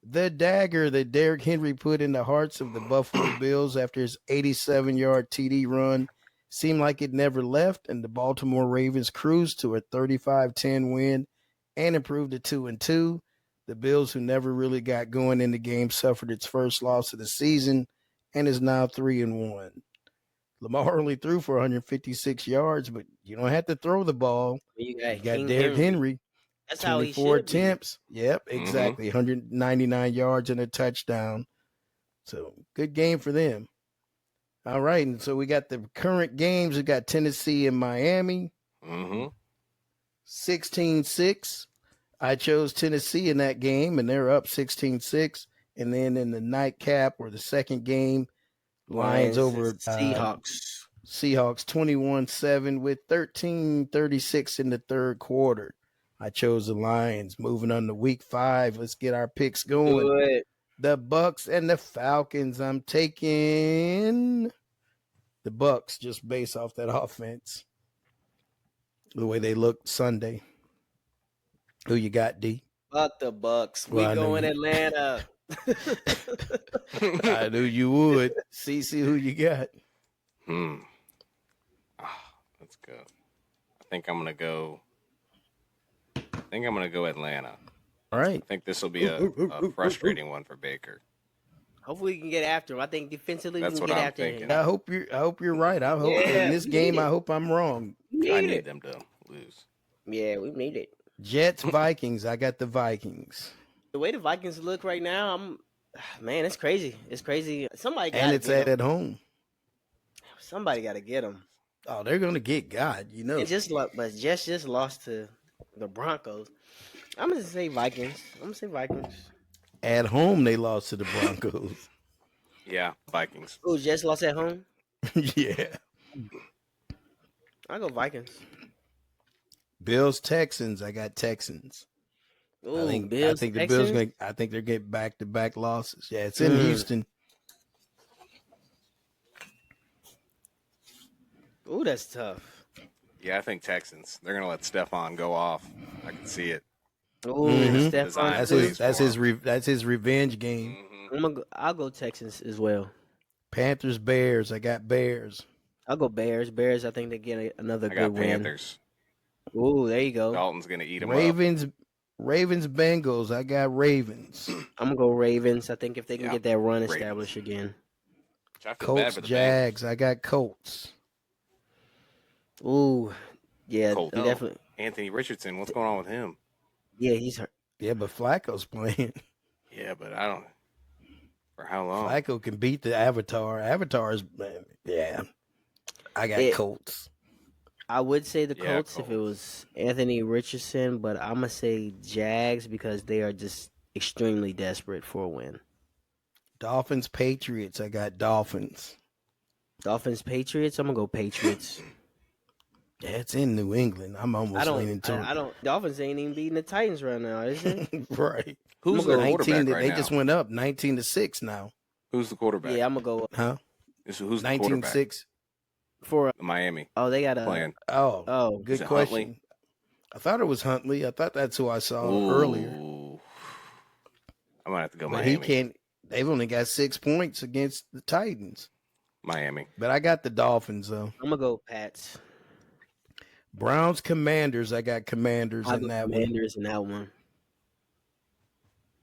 The dagger that Derrick Henry put in the hearts of the Buffalo Bills after his 87-yard TD run seemed like it never left, and the Baltimore Ravens cruised to a 35-10 win and improved to 2-2. The Bills, who never really got going in the game, suffered its first loss of the season and is now 3-1. Lamar only threw for 156 yards, but you don't have to throw the ball. You got Derrick Henry. That's how he should 24 attempts. Yep, exactly. 199 yards and a touchdown. So good game for them. All right, and so we got the current games. We got Tennessee and Miami. 16-6. I chose Tennessee in that game, and they're up 16-6. And then in the nightcap, or the second game, Lions over Seahawks. Seahawks 21-7 with 13:36 in the third quarter. I chose the Lions. Moving on to week 5. Let's get our picks going. The Bucks and the Falcons. I'm taking the Bucks just based off that offense. The way they looked Sunday. Who you got, D? Fuck the Bucks. We going Atlanta. I knew you would. CC, who you got? Let's go. I think I'm gonna go Atlanta. All right. I think this will be a frustrating one for Baker. Hopefully we can get after him. I think defensively That's we can what get I'm after thinking. him. I hope you're right. I hope in this game I hope I'm wrong. I need them to lose. Yeah, we need it. Jets, Vikings. I got the Vikings. The way the Vikings look right now, it's crazy. It's crazy. Somebody got and it's at home. Somebody got to get them. Oh, they're gonna get God, you know. But just lost to the Broncos. I'm gonna say Vikings. At home, they lost to the Broncos. Yeah, Vikings. Oh, Jets lost at home. Yeah. I go Vikings. Bills Texans. I got Texans. Oh, I Bills think the Texans. Bills. I think they're getting back-to-back losses. Yeah, it's in Houston. Oh, that's tough. Yeah, I think Texans. They're gonna let Stephon go off. I can see it. Oh, Stephon. That's his revenge game. I'll go Texans as well. Panthers Bears. I got Bears. I'll go Bears. Bears. I think they get another good win. Panthers. Oh, there you go. Dalton's gonna eat them Ravens. up. Ravens Bengals. I got Ravens. I'm gonna go Ravens. I think if they can get that run established again. Colts Jags. I got Colts. Ooh, yeah, definitely. Anthony Richardson, what's going on with him? Yeah, he's hurt. Yeah, but Flacco's playing. Yeah, but I don't. For how long? Flacco can beat the Avatar. Avatar's, yeah. I got Colts. I would say the Colts if it was Anthony Richardson, but I'm gonna say Jags because they are just extremely desperate for a win. Dolphins Patriots. I got Dolphins. Dolphins Patriots. I'm gonna go Patriots. Yeah, it's in New England. I'm almost leaning toward. I don't. Dolphins ain't even beating the Titans right now, is it? Right. Who's the quarterback right They now? just went up 19-6 now. Who's the quarterback? Yeah, I'm gonna go. Huh? Who's the 19-6 for Miami? Oh, they got a playing. Oh, good question. Huntley? I thought it was Huntley. I thought that's who I saw earlier. I might have to go But Miami. he can't. They've only got 6 points against the Titans. Miami. But I got the Dolphins though. I'm gonna go Pats. Browns Commanders. I got Commanders in that one. Commanders in that one.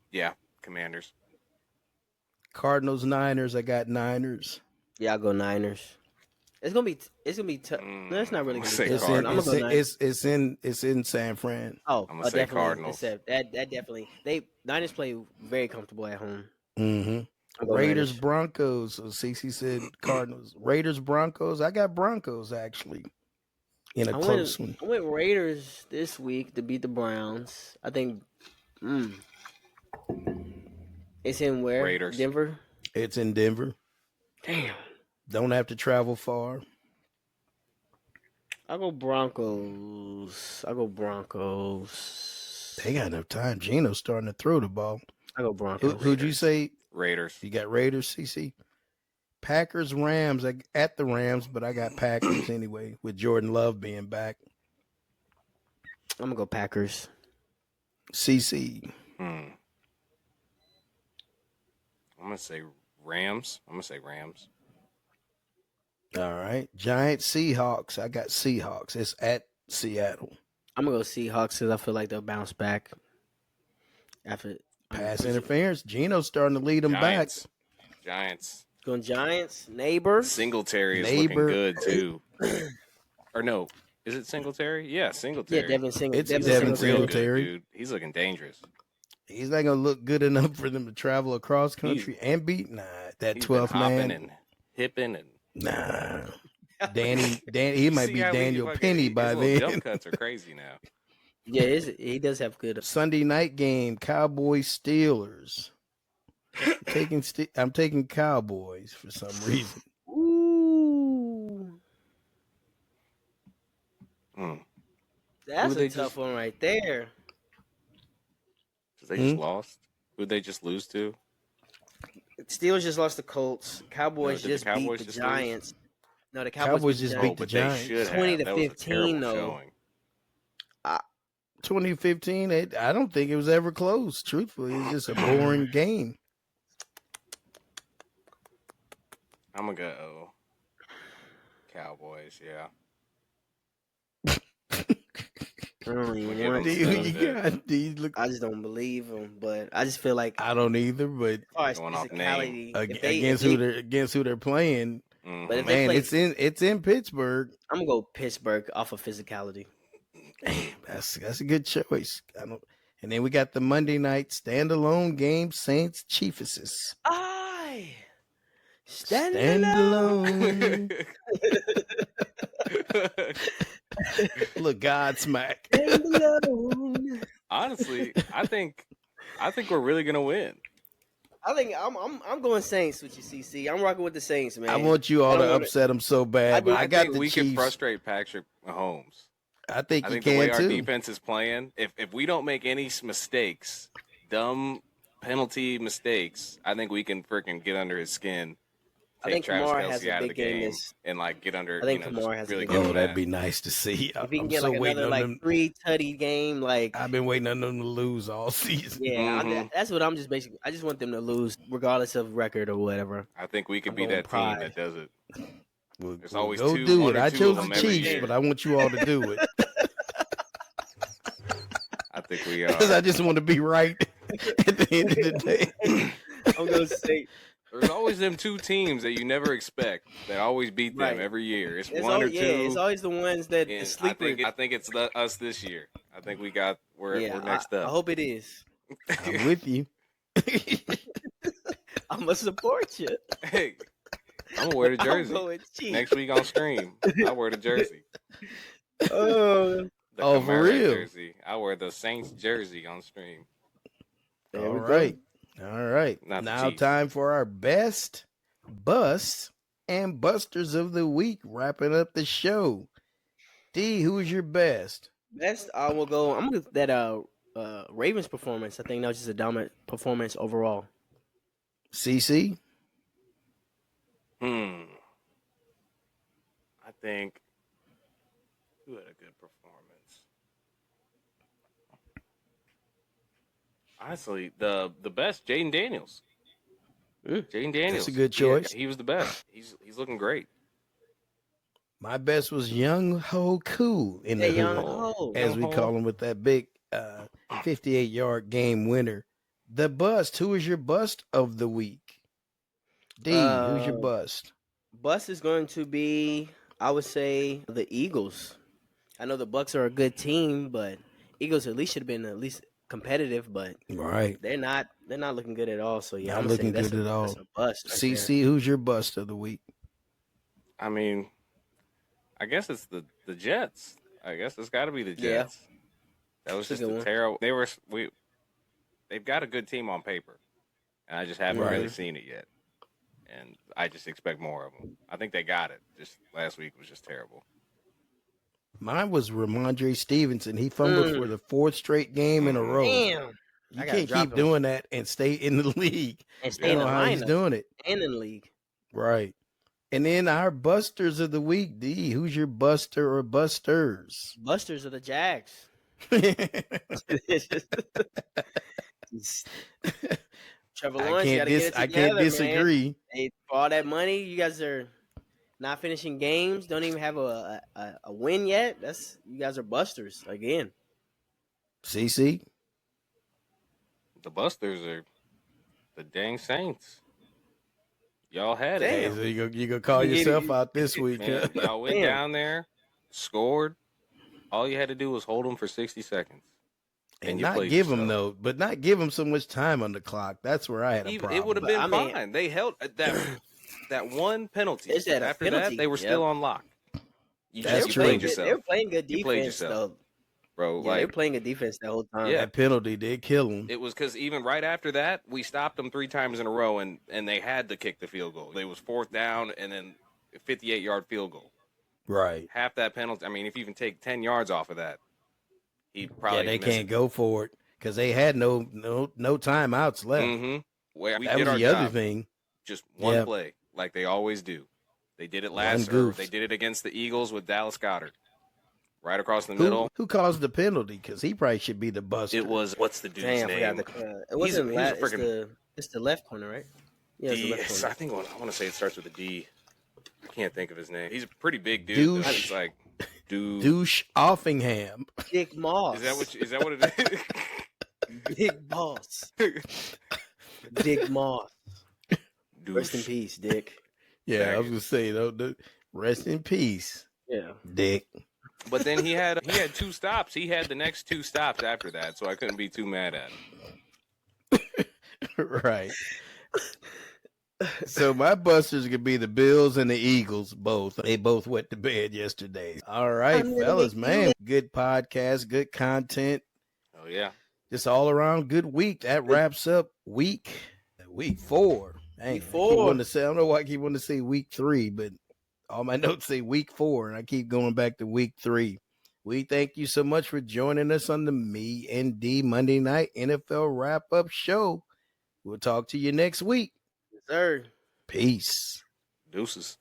Yeah, Commanders. Cardinals Niners. I got Niners. Yeah, I'll go Niners. It's gonna be tough. No, it's not really gonna be tough. I'm gonna go Niners. It's in San Fran. Oh, I'm gonna say definitely. Cardinals. That definitely. Niners play very comfortable at home. Mm-hmm. Raiders Broncos. So CC said Cardinals. Raiders Broncos. I got Broncos actually in a close one. I went Raiders this week to beat the Browns. I think. It's in where? Raiders. Denver. It's in Denver. Damn. Don't have to travel far. I'll go Broncos. They got enough time. Gino's starting to throw the ball. I go Broncos. Who'd you say? Raiders. You got Raiders, CC. Packers, Rams. I at the Rams, but I got Packers anyway, with Jordan Love being back. I'm gonna go Packers. CC. I'm gonna say Rams. All right. Giants, Seahawks. I got Seahawks. It's at Seattle. I'm gonna go Seahawks because I feel like they'll bounce back after pass interference. Gino's starting to lead them back. Giants. Going Giants. Neighbor. Singletary is looking good too. Or no, is it Singletary? Yeah, Singletary. Yeah, Devin Singletary. It's Devin Singletary. Good, dude. He's looking dangerous. He's not gonna look good enough for them to travel across country and beat that 12th man and hipping and Danny. He might be Daniel Penny by then. Jump cuts are crazy now. Yeah, he does have good. Sunday night game, Cowboys Steelers. I'm taking Cowboys for some reason. Ooh, that's a tough one right there. They just lost. Who'd they just lose to? Steelers just lost the Colts. Cowboys just beat the Giants. No, the Cowboys just beat the Giants. 20-15 though. 2015, I don't think it was ever close. Truthfully, it's just a boring game. I'm gonna go Cowboys. Yeah. I just don't believe them, but I just feel like I don't either. But going off name against who they're playing, but man, it's in Pittsburgh. I'm gonna go Pittsburgh off of physicality. Damn, that's a good choice. And then we got the Monday night standalone game, Saints Chiefs. Stand alone. Look, Godsmack. Honestly, I think we're really gonna win. I think I'm going Saints with you, CC. I'm rocking with the Saints, man. I want you all to upset them so bad, but I got the we Chiefs. Can frustrate Patrick Mahomes. I think the way our defense is playing, if we don't make any mistakes, dumb penalty mistakes, I think we can freaking get under his skin. I think Kamara has a big game and like get under. I think Kamara has really a big game. That'd be nice to see. If he can get like another 3 tutty game, like I've been waiting on them to lose all season. Yeah, that's what I'm just basically. I just want them to lose regardless of record or whatever. I think we could be that team that does it. There's always go do it. I chose the Chiefs, but I want you all to do it. I think we are. Because I just want to be right at the end of the day. I'm gonna say. There's always them 2 teams that you never expect that always beat them every year. It's one or 2. It's always the ones that the sleeper. I think it's us this year. I think we're next up. I hope it is. I'm with you. I'm gonna support you. Hey, I'm gonna wear the jersey next week on stream. I wear the jersey. For real? Jersey. I wear the Saints jersey on stream. All right. Now time for our best, busts, and busters of the week. Wrapping up the show. D, who is your best? Best, I'm gonna go that Ravens performance. I think that was just a dominant performance overall. CC? I think who had a good performance? Honestly, the best, Jaden Daniels. Jaden Daniels. That's a good choice. He was the best. He's looking great. My best was Young Ho Koo in the hood, as we call him, with that big 58-yard game winner. The bust. Who is your bust of the week? D, who's your bust? Bust is going to be, I would say, the Eagles. I know the Bucs are a good team, but Eagles at least should have been at least competitive, but they're not looking good at all. So yeah, not looking good at all. That's a bust. CC, who's your bust of the week? I mean, I guess it's the Jets. I guess it's got to be the Jets. Yeah. That was just a terrible. They've got a good team on paper, and I just haven't really seen it yet. And I just expect more of them. I think they got it. Just last week was just terrible. Mine was Ramondre Stevenson. He fumbled for the 4th straight game in a row. Damn. You can't keep doing that and stay in the league. And stay in the how he's doing it. And in the league. Right. And then our busters of the week, D. Who's your buster or busters? Busters of the Jags. Trevor Lawrence, I can't disagree. Man. Hey, for all that money, you guys are not finishing games. Don't even have a win yet. You guys are busters again. CC, the busters are the dang Saints. Y'all had it. Hey, so you gonna call yourself out this week? Man, y'all went down there, scored. All you had to do was hold them for 60 seconds. And not give them but not give them so much time on the clock. That's where I had a problem. It would have been fine. They held that one penalty. After that, they were still on lock. That's true. They were playing good defense, though. Bro, they were playing a defense the whole time. Yeah, that penalty did kill them. It was because even right after that, we stopped them 3 times in a row, and they had to kick the field goal. It was 4th down and then a 58-yard field goal. Right. Half that penalty. I mean, if you even take 10 yards off of that, he probably they can't go for it because they had no timeouts left. Mm-hmm. Well, that was the other thing. Just one play, like they always do. They did it last year. They did it against the Eagles with Dallas Goedert. Right across the middle. Who caused the penalty? Because he probably should be the buster. It was, what's the dude's name? It wasn't it's the left corner, right? Yeah, yes, I think I want to say it starts with a D. I can't think of his name. He's a pretty big dude. He's like Douche Offingham. Dick Moss. Is that what it is? Big Boss. Dick Moss. Douche. Rest in peace, Dick. Yeah, I was gonna say rest in peace. Yeah, Dick. But then he had 2 stops. He had the next 2 stops after that, so I couldn't be too mad at him. Right. So my busters could be the Bills and the Eagles both. They both went to bed yesterday. All right, fellas, man. Good podcast, good content. Oh, yeah. Just all around good week. That wraps up week Week 4. Dang, Week I keep 4. wanting to say. I don't know why I keep wanting to say week 3, but all my notes say week 4, and I keep going back to week 3. We thank you so much for joining us on the Me and D Monday Night NFL Wrap Up Show. We'll talk to you next week. Yes, sir. Peace. Deuces.